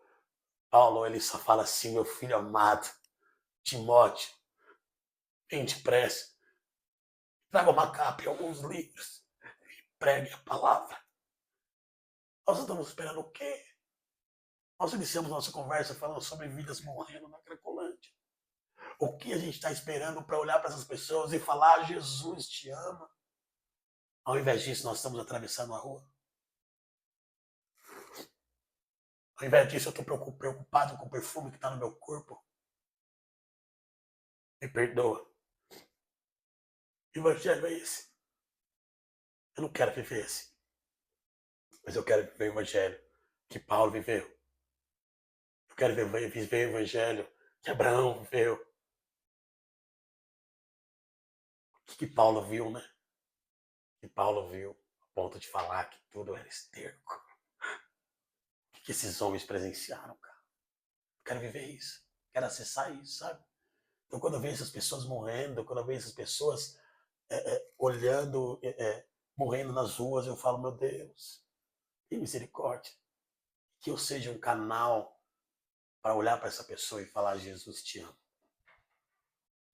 Paulo ele só fala assim: meu filho amado, Timóteo, vem depressa, traga uma capa e alguns livros, pregue a palavra. Nós estamos esperando o quê? Nós iniciamos nossa conversa falando sobre vidas morrendo na Cracolândia. O que a gente está esperando para olhar para essas pessoas e falar: Jesus te ama? Ao invés disso, nós estamos atravessando a rua. Ao invés disso, eu estou preocupado com o perfume que está no meu corpo. Me perdoa. Que evangelho é esse? Eu não quero viver esse. Mas eu quero viver o evangelho que Paulo viveu. Eu quero viver o evangelho que Abraão viveu. O que Paulo viu, né? O que Paulo viu a ponto de falar que tudo era esterco. O que esses homens presenciaram, cara? Eu quero viver isso. Quero acessar isso, sabe? Então, quando eu vejo essas pessoas morrendo, quando eu vejo essas pessoas olhando, morrendo nas ruas, eu falo: meu Deus, que misericórdia. Que eu seja um canal para olhar para essa pessoa e falar: Jesus te ama.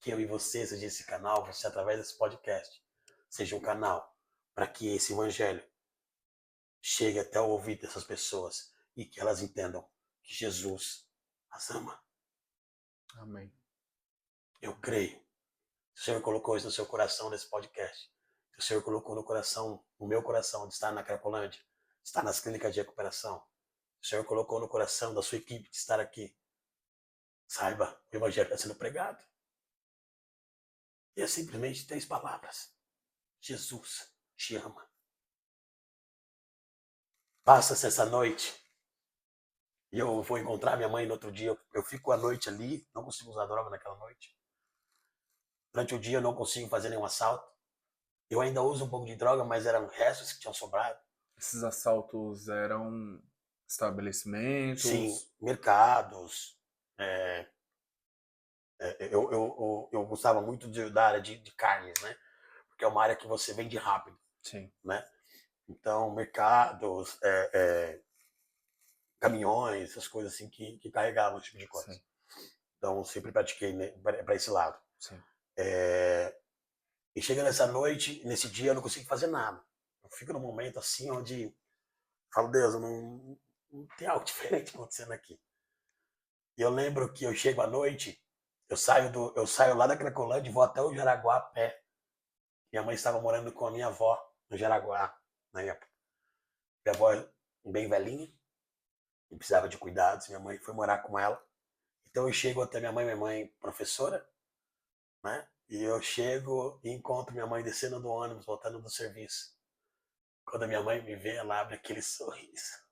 Que eu e você seja esse canal, você através desse podcast, seja um canal para que esse evangelho chegue até o ouvido dessas pessoas e que elas entendam que Jesus as ama. Amém. Eu creio. O Senhor colocou isso no seu coração nesse podcast. O Senhor colocou no meu coração, de estar na Cracolândia, de estar nas clínicas de recuperação. O Senhor colocou no coração da sua equipe de estar aqui. Saiba, o evangelho está sendo pregado. E é simplesmente 3 palavras. Jesus te ama. Passa-se essa noite. E eu vou encontrar minha mãe no outro dia. Eu fico a noite ali, não consigo usar droga naquela noite. Durante o dia eu não consigo fazer nenhum assalto. Eu ainda uso um pouco de droga, mas eram restos que tinham sobrado. Esses assaltos eram estabelecimentos? Sim, mercados. Eu gostava muito da área de carnes, né? Porque é uma área que você vende rápido. Sim. Né? Então, mercados, caminhões, essas coisas assim que carregavam esse tipo de coisa. Sim. Então, sempre pratiquei para esse lado. Sim. E chega nessa noite, nesse dia, eu não consigo fazer nada. Eu fico num momento assim onde falo: Deus, não tem algo diferente acontecendo aqui. E eu lembro que eu chego à noite, eu saio lá da Cracolândia e vou até o Jaraguá a pé. Minha mãe estava morando com a minha avó no Jaraguá, na época. Minha avó é bem velhinha e precisava de cuidados. Minha mãe foi morar com ela. Então eu chego até minha mãe professora, né? E eu chego e encontro minha mãe descendo do ônibus, voltando do serviço. Quando a minha mãe me vê, ela abre aquele sorriso.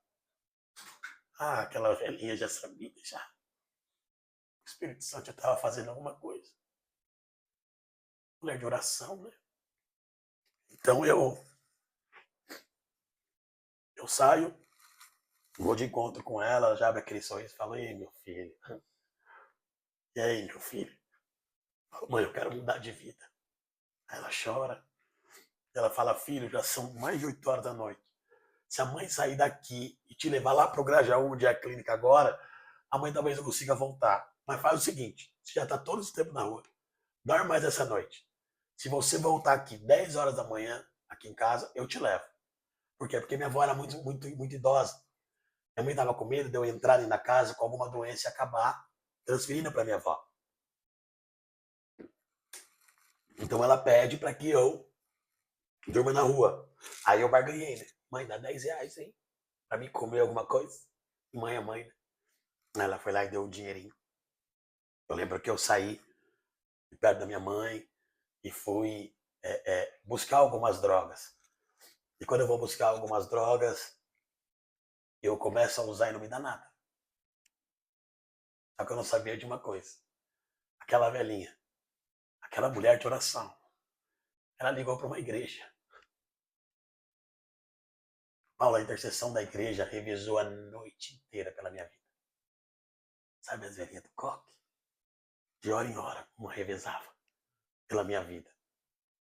Ah, aquela velhinha já sabia, já. O Espírito Santo já estava fazendo alguma coisa. Mulher de oração, né? Então eu saio, vou de encontro com ela, ela já abre aquele sorriso e fala: ei, meu filho. E aí, meu filho? Eu falo: mãe, eu quero mudar de vida. Aí ela chora. Ela fala: filho, já são mais de 8 horas da noite. Se a mãe sair daqui e te levar lá pro Grajaú, onde é a clínica agora, a mãe talvez não consiga voltar. Mas faz o seguinte: você já está todo esse tempo na rua. Dorme mais essa noite. Se você voltar aqui 10 horas da manhã, aqui em casa, eu te levo. Por quê? Porque minha avó era muito, muito, muito idosa. Minha mãe estava com medo de eu entrar na casa com alguma doença e acabar transferindo para minha avó. Então ela pede para que eu Durma na rua. Aí eu barganhei, né? Mãe, dá 10 reais, hein? Pra mim comer alguma coisa. E mãe é mãe, né? Ela foi lá e deu o dinheirinho. Eu lembro que eu saí de perto da minha mãe e fui buscar algumas drogas. E quando eu vou buscar algumas drogas, eu começo a usar e não me dá nada. Só que eu não sabia de uma coisa. Aquela velhinha, aquela mulher de oração, ela ligou para uma igreja. Paulo, a intercessão da igreja revezou a noite inteira pela minha vida. Sabe as velhinhas do coque? De hora em hora, uma revezava pela minha vida.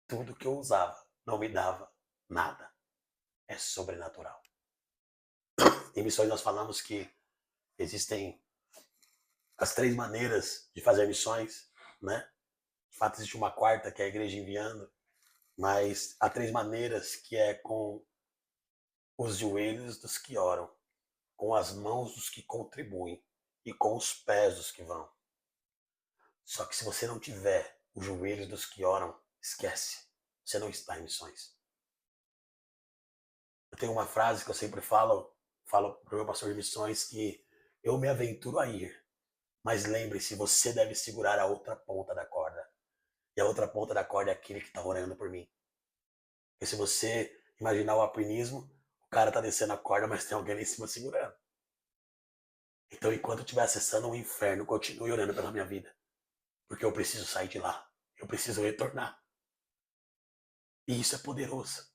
Tudo que eu usava não me dava nada. É sobrenatural. Em missões nós falamos que existem as 3 maneiras de fazer missões, né? De fato, existe uma quarta, que é a igreja enviando, mas há 3 maneiras, que é com os joelhos dos que oram, com as mãos dos que contribuem e com os pés dos que vão. Só que se você não tiver os joelhos dos que oram, esquece. Você não está em missões. Eu tenho uma frase que eu sempre falo para o meu pastor de missões, que eu me aventuro a ir, mas lembre-se, você deve segurar a outra ponta da corda. E a outra ponta da corda é aquele que está orando por mim. Porque se você imaginar o alpinismo, o cara está descendo a corda, mas tem alguém lá em cima segurando. Então, enquanto eu estiver acessando o inferno, continue orando pela minha vida. Porque eu preciso sair de lá. Eu preciso retornar. E isso é poderoso.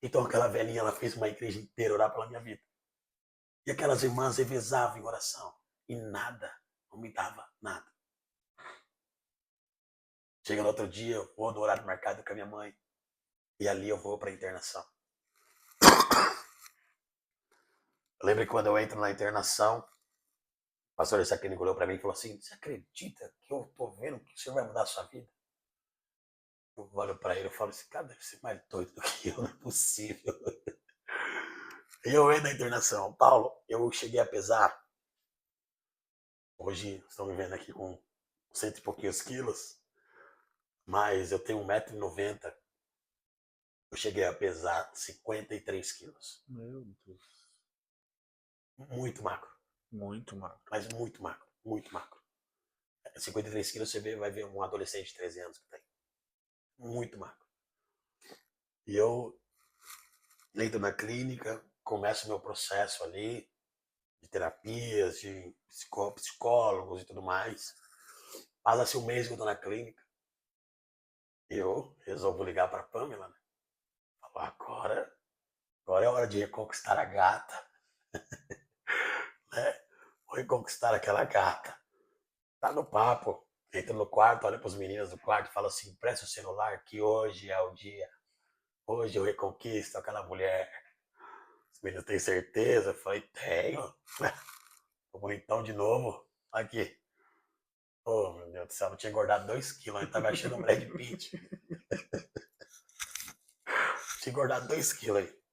Então, aquela velhinha, ela fez uma igreja inteira orar pela minha vida. E aquelas irmãs revezavam em oração. E nada, não me dava nada. Chega no outro dia, eu vou no horário marcado com a minha mãe. E ali eu vou para a internação. Eu lembro que quando eu entro na internação, o pastor esse clínico olhou para mim e falou assim: você acredita que eu tô vendo que o senhor vai mudar a sua vida? Eu olho para ele e falo assim: cara, deve ser mais doido do que eu, não é possível. E eu entro na internação. Paulo, eu cheguei a pesar. Hoje estão me vendo aqui com 100 e pouquinhos quilos, mas eu tenho 1,90 m. Eu cheguei a pesar 53 quilos. Meu Deus. Muito magro. Muito magro. Mas muito magro. Muito magro. 53 quilos você vai ver um adolescente de 13 anos que tem. Muito magro. E eu entro na clínica, começo o meu processo ali, de terapias, de psicólogos e tudo mais. Passa-se um mês que eu tô na clínica. Eu resolvo ligar para Pamela, né? Falar, agora é hora de reconquistar a gata. Né? Vou reconquistar aquela gata. Tá no papo. Entra no quarto, olha para os meninos do quarto e fala assim: presta o celular que hoje é o dia. Hoje eu reconquisto aquela mulher. Os meninos têm certeza? Eu falei, tenho. Tô bonitão de novo. Aqui. Oh, meu Deus do céu, não tinha engordado 2 quilos, eu tava achando um Brad Pitt. Tinha engordado 2 quilos aí.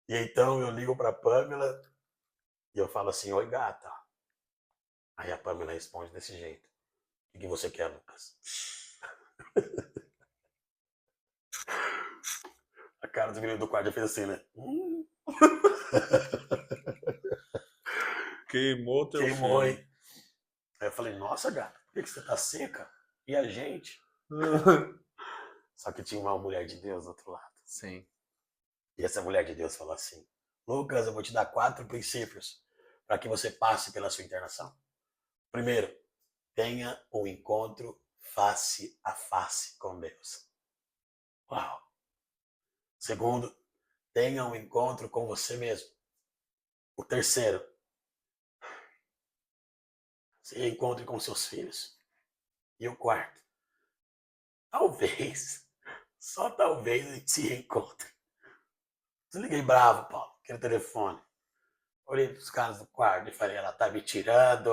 E então eu ligo pra Pamela e eu falo assim: oi, gata. Aí a Pamela responde desse jeito: o que você quer, Lucas? A cara do menino do quarto já fez assim, né? Queimou teu Queimou, filho. hein? Aí eu falei: nossa, gata, por que você tá seca? E a gente? Só que tinha uma mulher de Deus do outro lado. Sim. E essa mulher de Deus falou assim: Lucas, eu vou te dar 4 princípios para que você passe pela sua internação. Primeiro, tenha um encontro face a face com Deus. Uau! Segundo, tenha um encontro com você mesmo. O terceiro, se encontre com seus filhos. E o quarto, talvez, só talvez a gente se reencontre. Desliguei bravo, Paulo, aquele telefone. Olhei para os caras do quarto e falei: ela tá me tirando.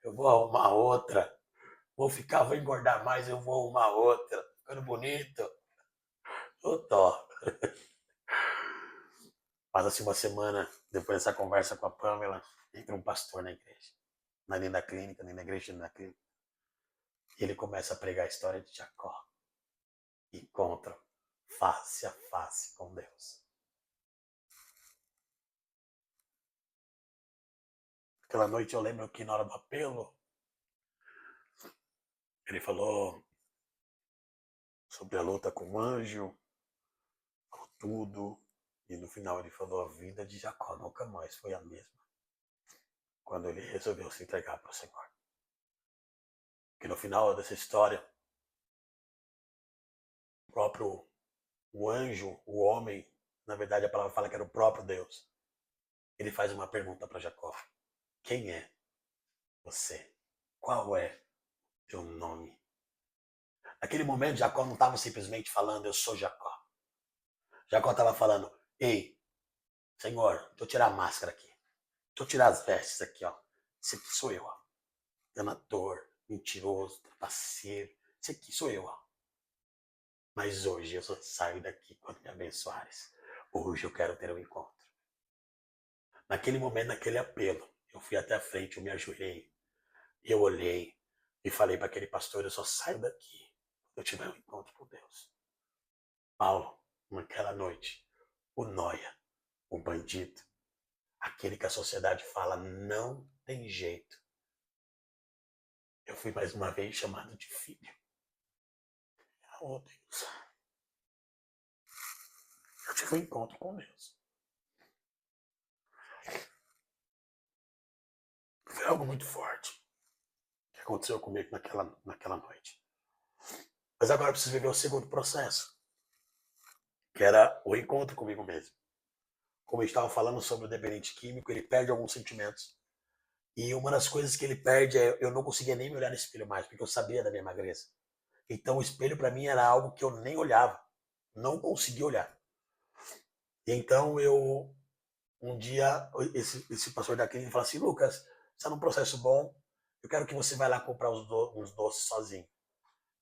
Eu vou arrumar outra. Vou engordar mais, eu vou arrumar outra. Ficando bonito. Ô dó. Passa-se uma semana depois dessa conversa com a Pamela, entra um pastor na igreja. Não é nem da clínica, nem na igreja, nem na clínica. E ele começa a pregar a história de Jacó. Encontro face a face com Deus. Aquela noite eu lembro que na hora do apelo, ele falou sobre a luta com o anjo, falou tudo, e no final ele falou: a vida de Jacó nunca mais foi a mesma quando ele resolveu se entregar para o Senhor. Que no final dessa história, o anjo, o homem, na verdade a palavra fala que era o próprio Deus, ele faz uma pergunta para Jacó: quem é você? Qual é teu nome? Naquele momento, Jacó não estava simplesmente falando, eu sou Jacó. Jacó estava falando, ei, Senhor, deixa eu tirar a máscara aqui. Deixa eu tirar as vestes aqui, ó. Esse aqui sou eu, ó. Enganador, mentiroso, trapaceiro. Esse aqui sou eu, ó. Mas hoje eu só saio daqui quando me abençoares. Hoje eu quero ter um encontro. Naquele momento, naquele apelo, eu fui até a frente, eu me ajoelhei. Eu olhei e falei para aquele pastor, eu só saio daqui quando eu tiver um encontro com Deus. Paulo, naquela noite, o nóia, o bandido, aquele que a sociedade fala não tem jeito. Eu fui mais uma vez chamado de filho. Oh Deus. Eu tive um encontro com Deus. Foi algo muito forte que aconteceu comigo naquela noite. Mas agora eu preciso viver o segundo processo, que era o encontro comigo mesmo. Como eu estava falando sobre o dependente químico, ele perde alguns sentimentos. E uma das coisas que ele perde é eu não conseguia nem me olhar no espelho mais, porque eu sabia da minha magreza. Então o espelho para mim era algo que eu nem olhava, não conseguia olhar. E então um dia, esse pastor da clínica falou assim, Lucas, você está num processo bom, eu quero que você vá lá comprar uns doces sozinho.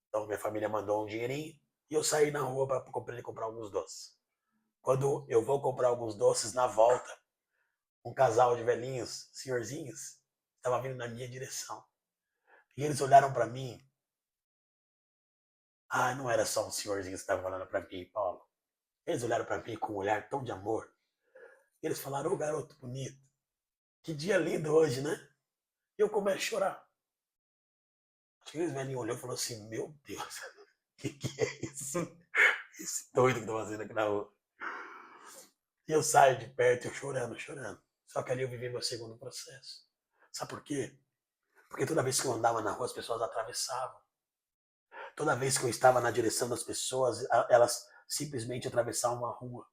Então minha família mandou um dinheirinho e eu saí na rua para comprar alguns doces. Quando eu vou comprar alguns doces, na volta, um casal de velhinhos, senhorzinhos, estava vindo na minha direção. E eles olharam para mim. Ah, não era só um senhorzinho que estava olhando para mim, Paulo. Eles olharam para mim com um olhar tão de amor. E eles falaram, ô garoto bonito, que dia lindo hoje, né? E eu começo a chorar. Aqueles velhinhos olhou e falou assim, meu Deus, o que é isso? Esse doido que tá fazendo aqui na rua. E eu saio de perto, eu chorando. Só que ali eu vivi meu segundo processo. Sabe por quê? Porque toda vez que eu andava na rua, as pessoas atravessavam. Toda vez que eu estava na direção das pessoas, elas simplesmente atravessavam a rua.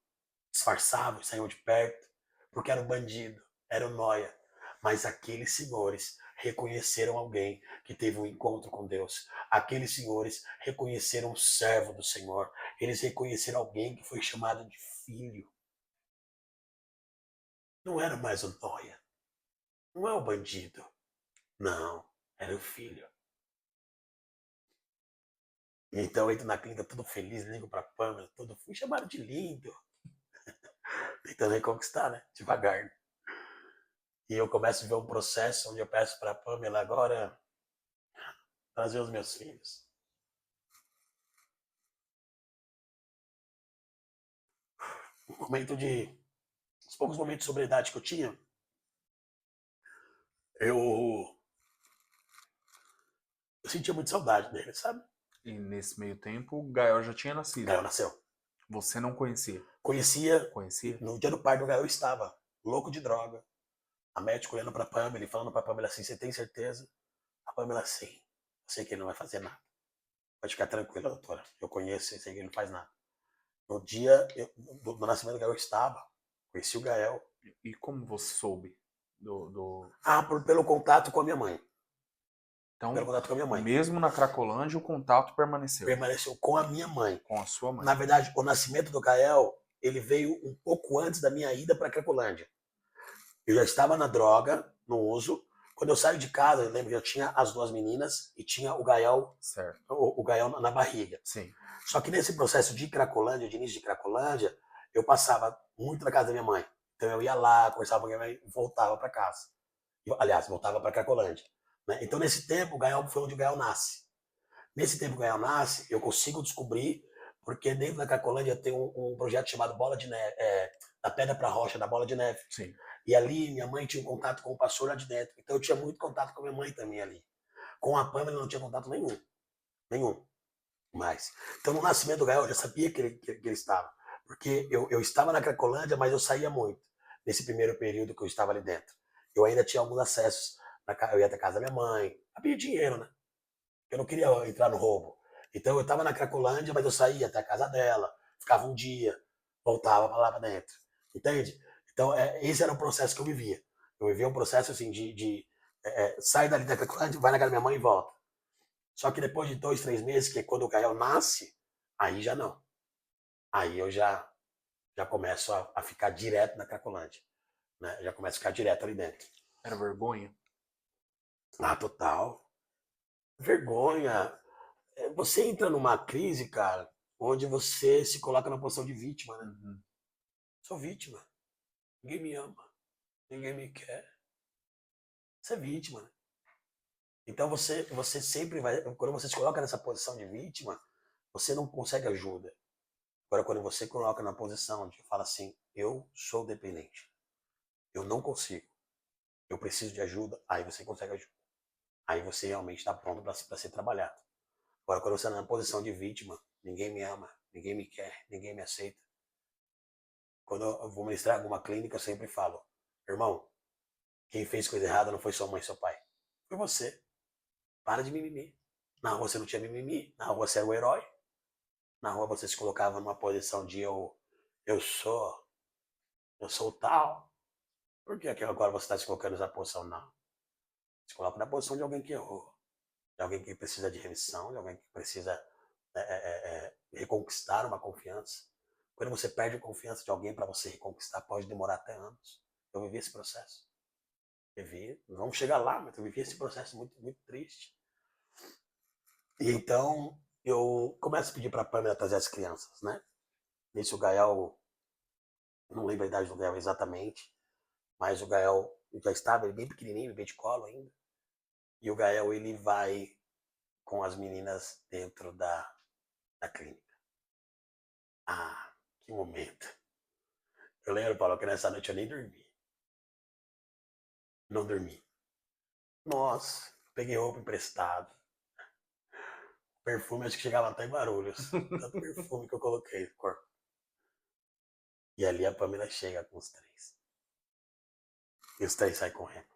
Disfarçavam, saíam de perto, porque era um bandido, era um nóia. Mas aqueles senhores reconheceram alguém que teve um encontro com Deus. Aqueles senhores reconheceram o servo do Senhor. Eles reconheceram alguém que foi chamado de filho. Não era mais o nóia. Não é o bandido. Não, era o filho. Então eu entro na clínica todo feliz, ligo pra Pâmela, fui chamado de lindo. Tentando reconquistar, né? Devagar. E eu começo a ver um processo onde eu peço pra Pâmela agora trazer os meus filhos. Um momento os poucos momentos de sobriedade que eu tinha, eu sentia muita saudade dele, sabe? E nesse meio tempo, o Gael já tinha nascido. Gael nasceu. Você não conhecia? Conhecia. Conhecia? No dia do parto do Gael eu estava louco de droga. A médica olhando pra Pâmela e falando pra Pâmela assim, você tem certeza? A Pâmela, sim. Eu sei que ele não vai fazer nada. Pode ficar tranquila, doutora. Eu conheço, eu sei que ele não faz nada. No dia do nascimento do Gael eu estava. Conheci o Gael. E como você soube do... Pelo contato com a minha mãe. Então, pelo contato com a minha mãe. Mesmo na Cracolândia, o contato permaneceu. Permaneceu com a minha mãe. Com a sua mãe. Na verdade, o nascimento do Gael, ele veio um pouco antes da minha ida para a Cracolândia. Eu já estava na droga, no uso. Quando eu saio de casa, eu lembro que eu tinha as duas meninas e tinha o Gael, certo. o Gael na barriga. Sim. Só que nesse processo de Cracolândia, de início de Cracolândia, eu passava muito na casa da minha mãe. Então eu ia lá, conversava com a minha mãe e voltava para casa. Aliás, voltava para Cracolândia. Né? Então nesse tempo, o Gael foi onde o Gael nasce. Nesse tempo que o Gael nasce, eu consigo descobrir Porque dentro da Cracolândia tem um projeto chamado Bola de Neve, da Pedra para a Rocha, da Bola de Neve. Sim. E ali minha mãe tinha um contato com o pastor lá de dentro. Então eu tinha muito contato com a minha mãe também ali. Com a Pamela não tinha contato nenhum. Nenhum. Mais. Então no nascimento do Gael eu já sabia que ele estava. Porque eu estava na Cracolândia, mas eu saía muito. Nesse primeiro período que eu estava ali dentro. Eu ainda tinha alguns acessos. Eu ia até a casa da minha mãe. Eu pedia dinheiro, né? Eu não queria entrar no roubo. Então eu estava na Cracolândia, mas eu saía até a casa dela. Ficava um dia. Voltava para lá para dentro. Entende? Então esse era o processo que eu vivia. Eu vivia um processo assim de sai dali da Cracolândia, vai na casa da minha mãe e volta. Só que depois de 2, 3 meses, que é quando o Gael nasce, aí já não. Aí eu já começo a ficar direto na Cracolândia. Né? Já começo a ficar direto ali dentro. Era vergonha? Ah, total. Vergonha. Você entra numa crise, cara, onde você se coloca na posição de vítima, né? Uhum. Sou vítima. Ninguém me ama. Ninguém me quer. Você é vítima, né? Então você sempre vai. Quando você se coloca nessa posição de vítima, você não consegue ajuda. Agora, quando você coloca na posição de fala assim, eu sou dependente, eu não consigo, eu preciso de ajuda, aí você consegue ajuda. Aí você realmente está pronto para ser trabalhado. Agora, quando você está na posição de vítima, ninguém me ama, ninguém me quer, ninguém me aceita. Quando eu vou ministrar alguma clínica, eu sempre falo, irmão, quem fez coisa errada não foi sua mãe e seu pai, foi você. Para de mimimi. Na rua você não tinha mimimi, na rua você era o herói. Na rua você se colocava numa posição de eu sou o tal. Por que agora você está se colocando nessa posição? Não. Se coloca na posição de alguém que errou, de alguém que precisa de remissão, de alguém que precisa reconquistar uma confiança. Quando você perde a confiança de alguém para você reconquistar, pode demorar até anos. Eu vivi esse processo. Vivi, não vamos chegar lá, mas eu vivi esse processo muito, muito triste. E então eu começo a pedir para a Pamela trazer as crianças, né? Nisso o Gael, não lembro a idade do Gael exatamente, mas o Gael já estava ele bem pequenininho, bebê de colo ainda. E o Gael, ele vai com as meninas dentro da clínica. Ah, que momento. Eu lembro, Paulo, que nessa noite eu nem dormi. Não dormi. Nossa, peguei roupa emprestada. Perfume, acho que chegava até em Guarulhos. Tanto perfume que eu coloquei no corpo. E ali a Pamela chega com os 3. E os 3 saem correndo.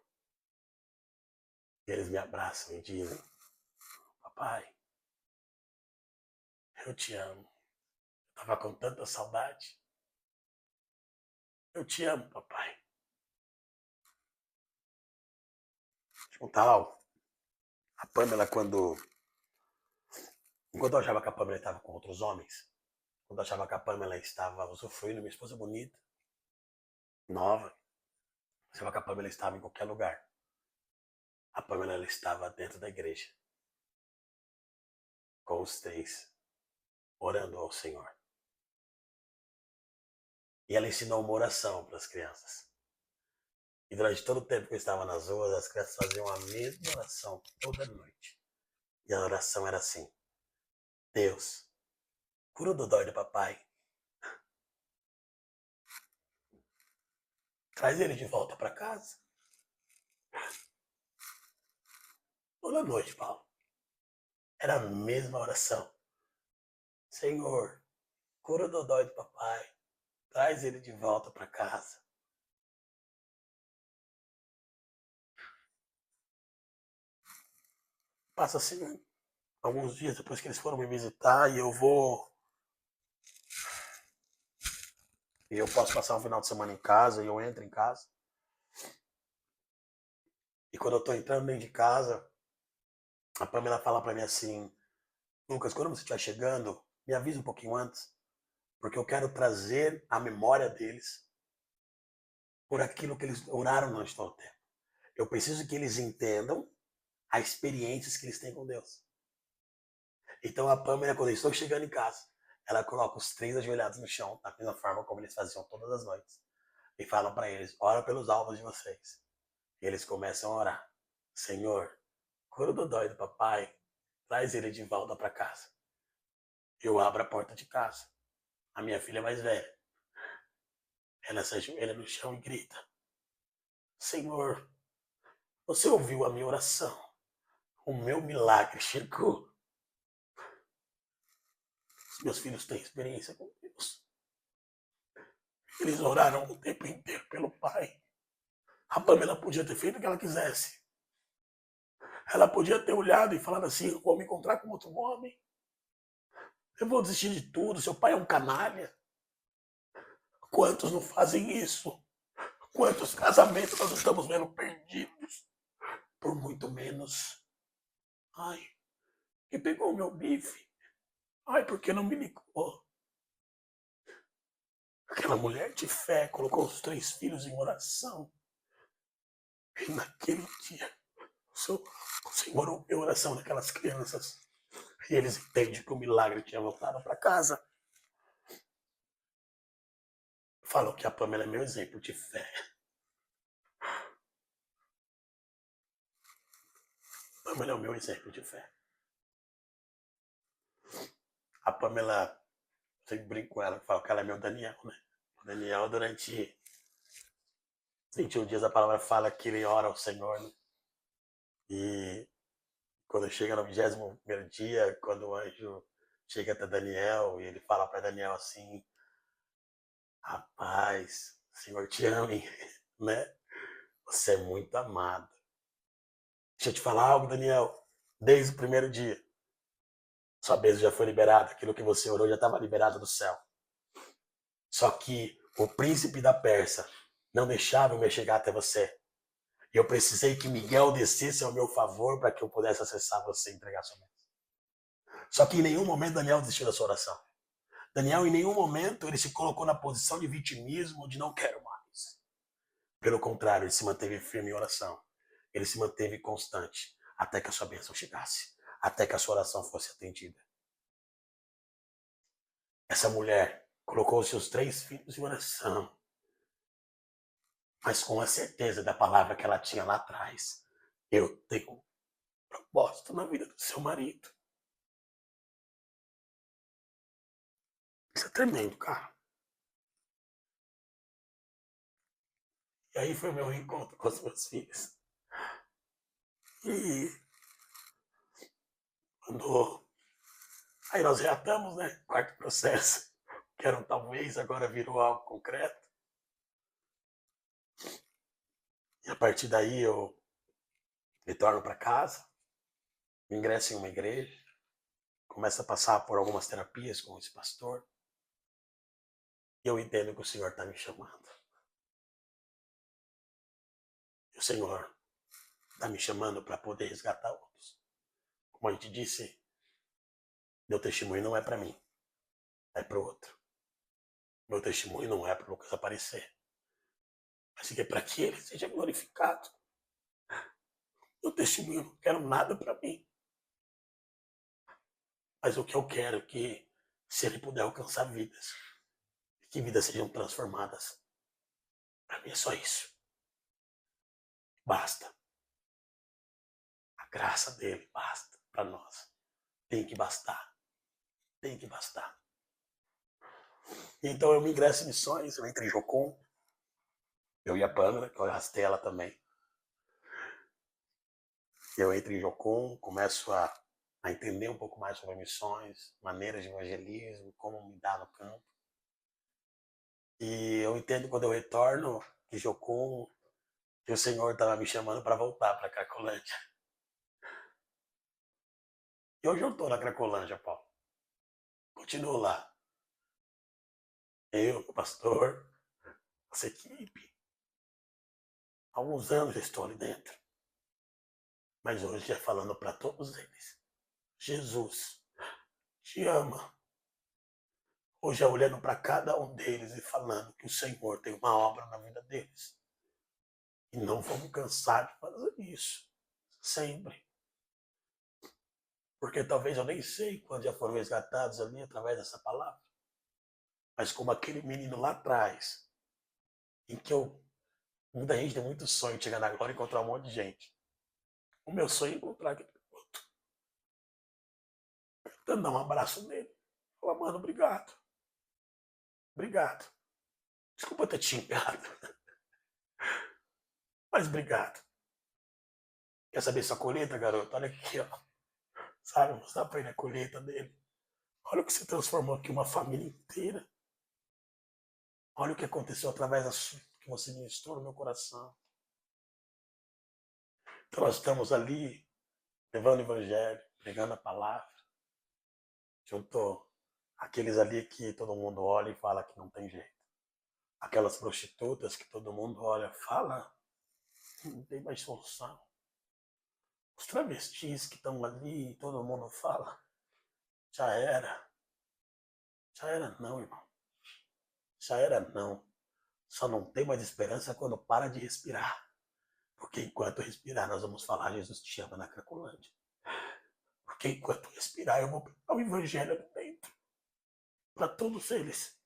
E eles me abraçam e dizem, papai, eu te amo. Eu tava com tanta saudade. Eu te amo, papai. Tipo, tal. A Pamela, enquanto eu achava que a Pamela estava com outros homens, quando eu achava que a Pamela estava usufruindo, minha esposa bonita, nova, eu achava que a Pamela estava em qualquer lugar. A Pamela, ela estava dentro da igreja, com os 3, orando ao Senhor. E ela ensinou uma oração para as crianças. E durante todo o tempo que eu estava nas ruas, as crianças faziam a mesma oração toda noite. E a oração era assim: Deus, cura o dodói do papai. Traz ele de volta para casa. Toda noite, Paulo. Era a mesma oração. Senhor, cura o dodói do papai. Traz ele de volta para casa. Passa assim alguns dias depois que eles foram me visitar e eu vou. E eu posso passar um final de semana em casa e eu entro em casa. E quando eu tô entrando dentro de casa, a Pamela fala para mim assim: Lucas, quando você estiver chegando, me avisa um pouquinho antes, porque eu quero trazer a memória deles por aquilo que eles oraram durante todo o tempo. Eu preciso que eles entendam as experiências que eles têm com Deus. Então a Pamela, quando eu estou chegando em casa, ela coloca os 3 ajoelhados no chão, da mesma forma como eles faziam todas as noites. E fala para eles, ora pelos alvos de vocês. E eles começam a orar. Senhor, cura o dodói do papai, traz ele de volta para casa. eu abro a porta de casa. A minha filha mais velha, ela se ajoelha no chão e grita: Senhor, você ouviu a minha oração? O meu milagre chegou. Os meus filhos têm experiência com Deus. Eles oraram o tempo inteiro pelo pai. A Pamela podia ter feito o que ela quisesse. Ela podia ter olhado e falado assim: eu vou me encontrar com outro homem. Eu vou desistir de tudo. Seu pai é um canalha. Quantos não fazem isso? Quantos casamentos nós estamos vendo perdidos por muito menos? Ai, que pegou o meu bife. Ai, por que não me ligou? Aquela mulher de fé colocou os 3 filhos em oração. E naquele dia, o Senhor ouviu a oração daquelas crianças. E eles entendem que o milagre tinha voltado para casa. Falam que a Pamela é meu exemplo de fé. A Pamela é o meu exemplo de fé. A Pamela, sempre brinco com ela, falo que ela é meu Daniel, né? O Daniel, durante 21 dias, a palavra fala que ele ora ao Senhor, né? E quando chega no 21º dia, quando o anjo chega até Daniel, e ele fala para Daniel assim: rapaz, o Senhor te ama, né? Você é muito amado. Deixa eu te falar algo, Daniel. Desde o primeiro dia, sua bênção já foi liberada. Aquilo que você orou já estava liberado do céu. Só que o príncipe da Pérsia não deixava eu me chegar até você. E eu precisei que Miguel descesse ao meu favor para que eu pudesse acessar você e entregar sua bênção. Só que em nenhum momento Daniel desistiu da sua oração. Daniel, em nenhum momento, ele se colocou na posição de vitimismo, de não quero mais. Pelo contrário, ele se manteve firme em oração. Ele se manteve constante até que a sua bênção chegasse, até que a sua oração fosse atendida. Essa mulher colocou os seus 3 filhos em oração, mas com a certeza da palavra que ela tinha lá atrás: eu tenho um propósito na vida do seu marido. Isso é tremendo, cara. E aí foi meu encontro com os meus filhos. E quando aí nós reatamos, né? 4º processo, que era um talvez, agora virou algo concreto. E a partir daí eu retorno para casa, ingresso em uma igreja, começo a passar por algumas terapias com esse pastor. E eu entendo que o Senhor está me chamando. E o Senhor está me chamando para poder resgatar outros. Como a gente disse, meu testemunho não é para mim, é para o outro. Meu testemunho não é para o Lucas aparecer, mas é para que ele seja glorificado. Meu testemunho não quero nada para mim, mas o que eu quero é que, se ele puder alcançar vidas, que vidas sejam transformadas. Para mim é só isso. Basta. A graça dele basta para nós. Tem que bastar. Tem que bastar. Então eu me ingresso em missões, eu entro em Jocum. Eu e a Pamela, que eu arrastei ela também. Eu entro em Jocum, começo a entender um pouco mais sobre missões, maneiras de evangelismo, como me dar no campo. E eu entendo quando eu retorno de Jocum que o Senhor estava me chamando para voltar para Cracolândia. E hoje eu estou na Cracolândia, Paulo. Continuo lá. Eu, o pastor, nossa equipe. Há alguns anos eu estou ali dentro. Mas hoje é falando para todos eles: Jesus te ama. Hoje é olhando para cada um deles e falando que o Senhor tem uma obra na vida deles. E não vamos cansar de fazer isso. Sempre. Porque talvez eu nem sei quando já foram resgatados ali através dessa palavra. Mas como aquele menino lá atrás, em que muita gente tem muito sonho de chegar na glória e encontrar um monte de gente. O meu sonho é encontrar aquele outro. Tentando dar um abraço nele. Fala, mano, obrigado. Obrigado. Desculpa ter te xingado. Mas obrigado. Quer saber sua colheita, garoto? Olha aqui, ó. Sabe, mostrar pra ele a colheita dele. Olha o que você transformou aqui, uma família inteira. Olha o que aconteceu através que você ministrou no meu coração. Então nós estamos ali, levando o evangelho, pregando a palavra. Junto àqueles ali que todo mundo olha e fala que não tem jeito. Aquelas prostitutas que todo mundo olha e fala, não tem mais solução. Os travestis que estão ali e todo mundo fala, já era. Já era não, irmão. Já era não. Só não tem mais esperança quando para de respirar. Porque enquanto respirar, nós vamos falar Jesus te ama na Cracolândia. Porque enquanto respirar, eu vou pegar o evangelho ali dentro. Para todos eles.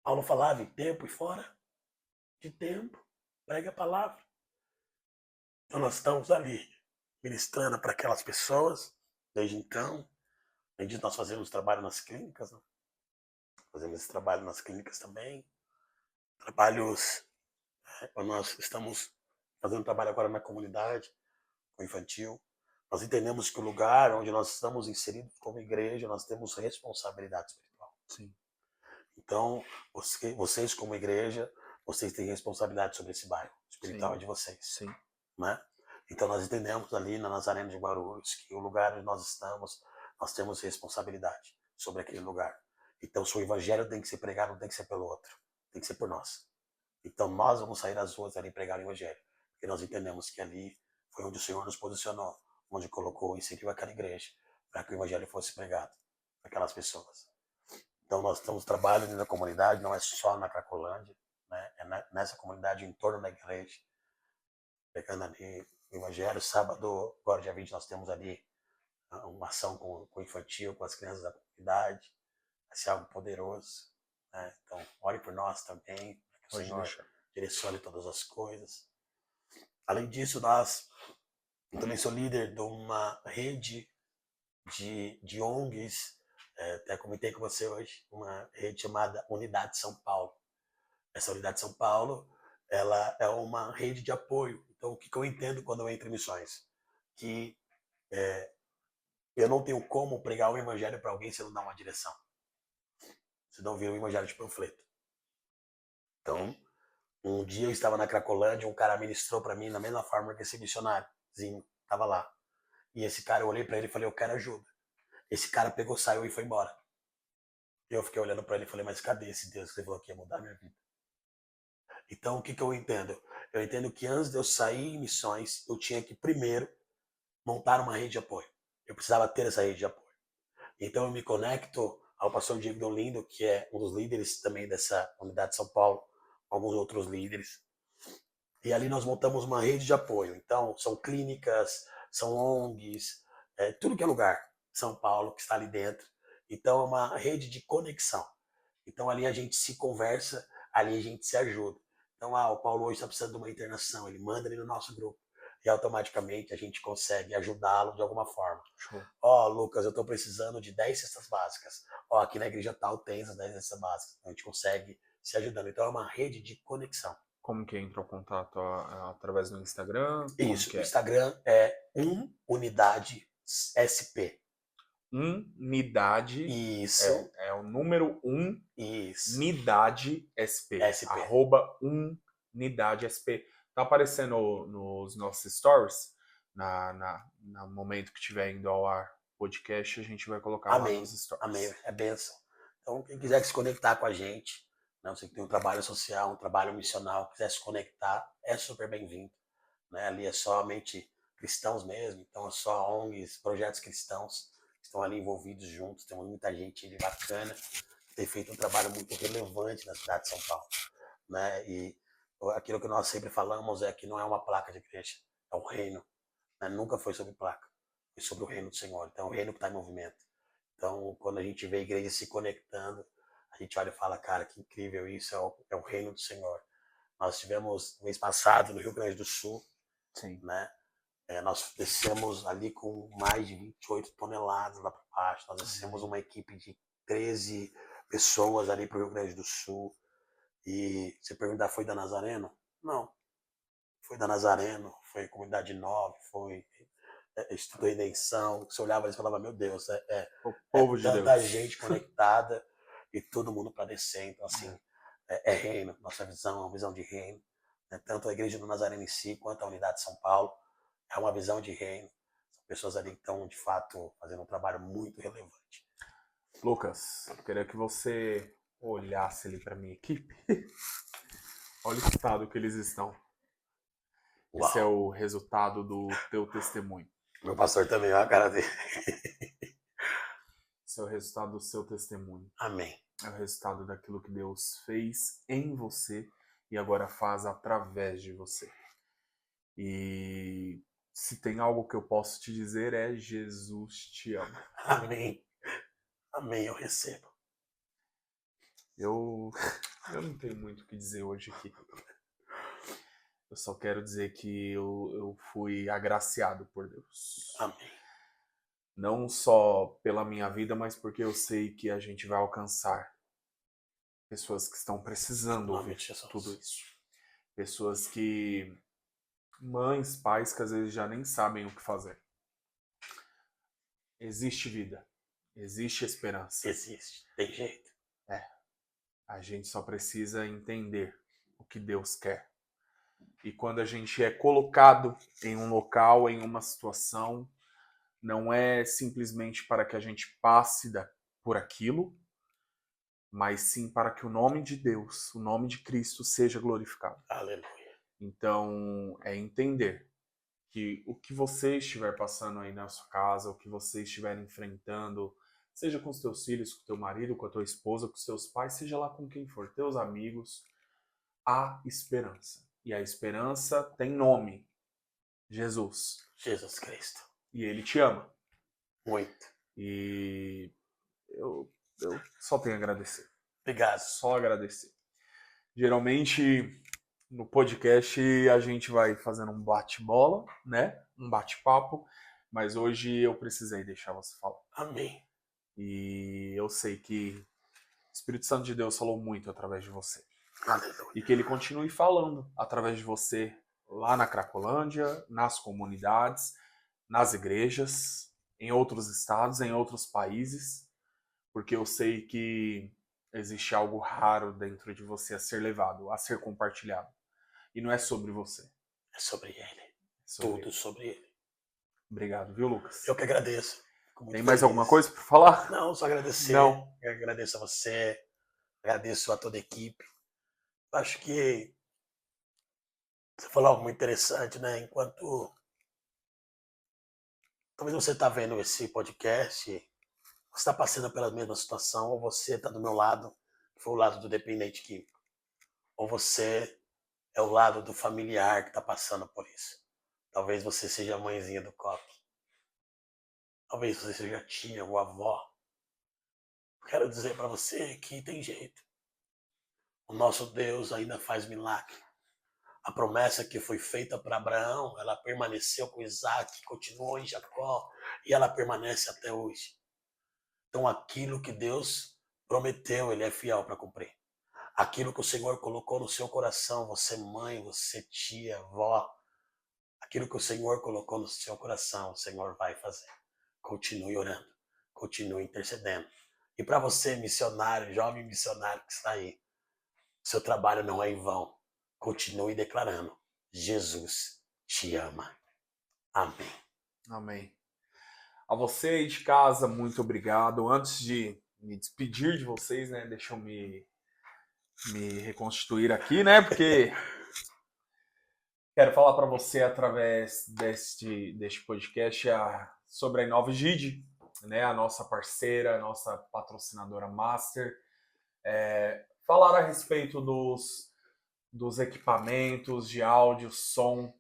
Paulo falava em tempo e fora de tempo. Prega a palavra. Então nós estamos ali ministrando para aquelas pessoas. Desde então, além disso, nós fazemos trabalho nas clínicas. Né? Fazemos esse trabalho nas clínicas também. Trabalhos. Nós estamos fazendo trabalho agora na comunidade, com infantil. Nós entendemos que o lugar onde nós estamos inseridos como igreja, nós temos responsabilidade espiritual. Sim. Então, vocês como igreja, vocês têm responsabilidade sobre esse bairro espiritual. Sim. De vocês. Sim. Né? Então nós entendemos ali na Nazareno de Guarulhos que o lugar onde nós estamos, nós temos responsabilidade sobre aquele lugar. Então se o evangelho tem que ser pregado, não tem que ser pelo outro, tem que ser por nós. Então nós vamos sair das ruas ali e pregar o evangelho, porque nós entendemos que ali foi onde o Senhor nos posicionou, onde colocou, inseriu aquela igreja, para que o evangelho fosse pregado para aquelas pessoas. Então nós estamos trabalhando na comunidade, não é só na Cracolândia, né? É nessa comunidade em torno da igreja, pregando ali o evangelho. Sábado, agora dia 20, nós temos ali uma ação com infantil, com as crianças da comunidade. Vai ser algo poderoso. Né? Então, ore por nós também, para que o Senhor direcione todas as coisas. Além disso, eu também sou líder de uma rede de ONGs, até comentei com você hoje, uma rede chamada Unidade São Paulo. Essa Unidade São Paulo, ela é uma rede de apoio. Então, o que eu entendo quando eu entro em missões? Que eu não tenho como pregar o evangelho para alguém se não dar uma direção. Se não vir o evangelho de panfleto. Então, um dia eu estava na Cracolândia, um cara ministrou para mim da mesma forma que esse missionáriozinho estava lá. E esse cara, eu olhei para ele e falei, eu quero ajuda. Esse cara pegou, saiu e foi embora. E eu fiquei olhando para ele e falei, mas cadê esse Deus que você falou que ia mudar a minha vida? Então, o que eu entendo? Eu entendo que antes de eu sair em missões, eu tinha que primeiro montar uma rede de apoio. Eu precisava ter essa rede de apoio. Então, eu me conecto ao pastor Diego Dolindo, que é um dos líderes também dessa Unidade de São Paulo, alguns outros líderes. E ali nós montamos uma rede de apoio. Então, são clínicas, são ONGs, tudo que é lugar de São Paulo que está ali dentro. Então, é uma rede de conexão. Então, ali a gente se conversa, ali a gente se ajuda. Então, o Paulo hoje está precisando de uma internação, ele manda ali no nosso grupo. E automaticamente a gente consegue ajudá-lo de alguma forma. Lucas, eu estou precisando de 10 cestas básicas. Aqui na igreja tal tem as 10 cestas básicas. A gente consegue se ajudando. Então é uma rede de conexão. Como que entra em contato? Através do Instagram? Isso, o Instagram é Unidade SP. Unidade. Isso. É o número 1. Isso. Unidade SP. @ Unidade SP. Tá aparecendo nos nossos stories. No momento que estiver indo ao ar podcast, a gente vai colocar lá nos stories. Amém. É bênção. Então, quem quiser se conectar com a gente, né, você que tem um trabalho social, um trabalho missional, quiser se conectar, é super bem-vindo. Né? Ali é somente cristãos mesmo, então é só ONGs, projetos cristãos que estão ali envolvidos juntos. Tem muita gente ali bacana que tem feito um trabalho muito relevante na cidade de São Paulo. Né? E aquilo que nós sempre falamos é que não é uma placa de igreja, é um reino. Né? Nunca foi sobre placa, foi sobre o reino do Senhor. Então é o reino que está em movimento. Então, quando a gente vê a igreja se conectando, a gente olha e fala, cara, que incrível isso, é o reino do Senhor. Nós tivemos, no mês passado, no Rio Grande do Sul, Sim. Né, Nós descemos ali com mais de 28 toneladas lá para baixo. Nós descemos uma equipe de 13 pessoas ali para o Rio Grande do Sul. E você perguntar, foi da Nazareno? Não. Foi da Nazareno, foi Comunidade 9, foi Instituto Redenção. Você olhava e falava, meu Deus, O povo de tanta Deus. gente conectada e todo mundo para descer. Então, assim, é reino. Nossa visão é uma visão de reino. Né? Tanto a Igreja do Nazareno em si, quanto a Unidade de São Paulo, é uma visão de reino. São pessoas ali que estão, de fato, fazendo um trabalho muito relevante. Lucas, eu queria que você olhasse ali para minha equipe. Olha o estado que eles estão. Uau. Esse é o resultado do teu testemunho. Meu pastor também, olha a cara dele. Esse é o resultado do seu testemunho. Amém. É o resultado daquilo que Deus fez em você e agora faz através de você. E se tem algo que eu posso te dizer é Jesus te ama. Amém. Amém, eu recebo. Eu não tenho muito o que dizer hoje aqui. Eu só quero dizer que eu fui agraciado por Deus. Amém. Não só pela minha vida, mas porque eu sei que a gente vai alcançar pessoas que estão precisando ouvir tudo isso. Pessoas que... Mães, pais que às vezes já nem sabem o que fazer. Existe vida. Existe esperança. Existe. Tem jeito. A gente só precisa entender o que Deus quer. E quando a gente é colocado em um local, em uma situação, não é simplesmente para que a gente passe por aquilo, mas sim para que o nome de Deus, o nome de Cristo seja glorificado. Aleluia. Então, é entender que o que você estiver passando aí na sua casa, o que você estiver enfrentando, seja com os teus filhos, com o teu marido, com a tua esposa, com os teus pais, seja lá com quem for, teus amigos, há esperança. E a esperança tem nome, Jesus. Jesus Cristo. E Ele te ama. Muito. E eu só tenho a agradecer. Obrigado. Só agradecer. Geralmente, no podcast, a gente vai fazendo um bate-bola, né? Um bate-papo. Mas hoje eu precisei deixar você falar. Amém. E eu sei que o Espírito Santo de Deus falou muito através de você. Aleluia. E que ele continue falando através de você lá na Cracolândia, nas comunidades, nas igrejas, em outros estados, em outros países. Porque eu sei que existe algo raro dentro de você a ser levado, a ser compartilhado. E não é sobre você. É sobre Ele. É sobre Tudo ele. sobre Ele. Obrigado, viu, Lucas? Eu que agradeço. Tem mais alguma coisa para falar? Não, só agradecer. Não. Eu agradeço a você. Agradeço a toda a equipe. Acho que você falou algo muito interessante, né? Enquanto talvez você está vendo esse podcast, você está passando pela mesma situação, ou você está do meu lado, que foi o lado do dependente químico, ou você é o lado do familiar que está passando por isso. Talvez você seja a mãezinha do coque. Talvez você seja a tia ou a avó. Quero dizer para você que tem jeito. O nosso Deus ainda faz milagre. A promessa que foi feita para Abraão, ela permaneceu com Isaac, continuou em Jacó e ela permanece até hoje. Então aquilo que Deus prometeu, Ele é fiel para cumprir. Aquilo que o Senhor colocou no seu coração, você mãe, você tia, avó, aquilo que o Senhor colocou no seu coração, o Senhor vai fazer. Continue orando, continue intercedendo. E para você, missionário, jovem missionário que está aí, seu trabalho não é em vão. Continue declarando: Jesus te ama. Amém. Amém. A você aí de casa, muito obrigado. Antes de me despedir de vocês, né? Deixa eu me reconstituir aqui, né? Porque quero falar para você através deste podcast sobre a Inova Gide, né? A nossa parceira, a nossa patrocinadora master. Falar a respeito dos equipamentos de áudio, som,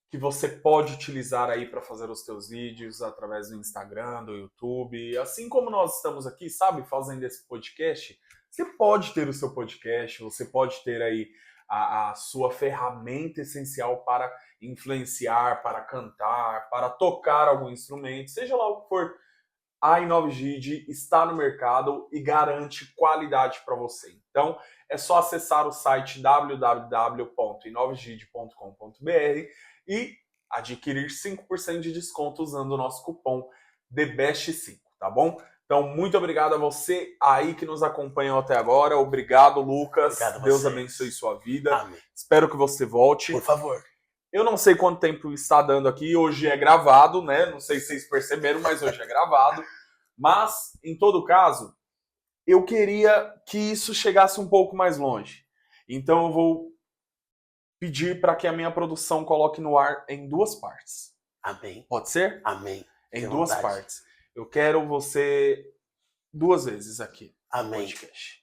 que você pode utilizar aí para fazer os teus vídeos através do Instagram, do YouTube. Assim como nós estamos aqui, sabe, fazendo esse podcast, você pode ter o seu podcast, você pode ter aí a sua ferramenta essencial para influenciar, para cantar, para tocar algum instrumento, seja lá o que for, a I9Gid está no mercado e garante qualidade para você. Então, é só acessar o site www.i9gid.com.br e adquirir 5% de desconto usando o nosso cupom THEBEST5, tá bom? Então, muito obrigado a você aí que nos acompanhou até agora. Obrigado, Lucas. Obrigado a Deus vocês. abençoe sua vida. Amém. Espero que você volte. Por favor. Eu não sei quanto tempo está dando aqui. Hoje é gravado, né? Não sei se vocês perceberam, mas hoje é gravado. Mas, em todo caso, eu queria que isso chegasse um pouco mais longe. Então, eu vou pedir para que a minha produção coloque no ar em 2 partes. Amém. Pode ser? Amém. Em Fique à 2 vontade. partes. Eu quero você 2 vezes aqui no Amém. podcast.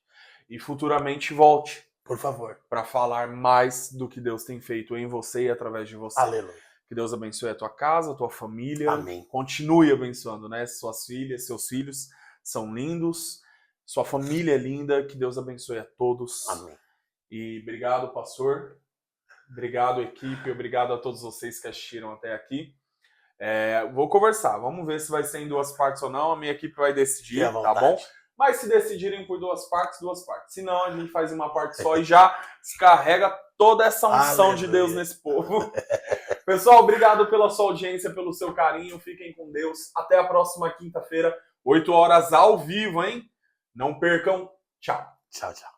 E futuramente volte Por favor. para falar mais do que Deus tem feito em você e através de você. Aleluia. Que Deus abençoe a tua casa, a tua família. Amém. Continue abençoando, né? Suas filhas, seus filhos são lindos. Sua família é linda. Que Deus abençoe a todos. Amém. E obrigado, pastor. Obrigado, equipe. Obrigado a todos vocês que assistiram até aqui. Vou conversar. Vamos ver se vai ser em 2 partes ou não. A minha equipe vai decidir, Fique à tá vontade. bom? Mas se decidirem por 2 partes, 2 partes. Se não, a gente faz uma parte só e já descarrega toda essa unção de Deus nesse povo. Pessoal, obrigado pela sua audiência, pelo seu carinho. Fiquem com Deus. Até a próxima quinta-feira, 8 horas ao vivo, hein? Não percam. Tchau. Tchau, tchau.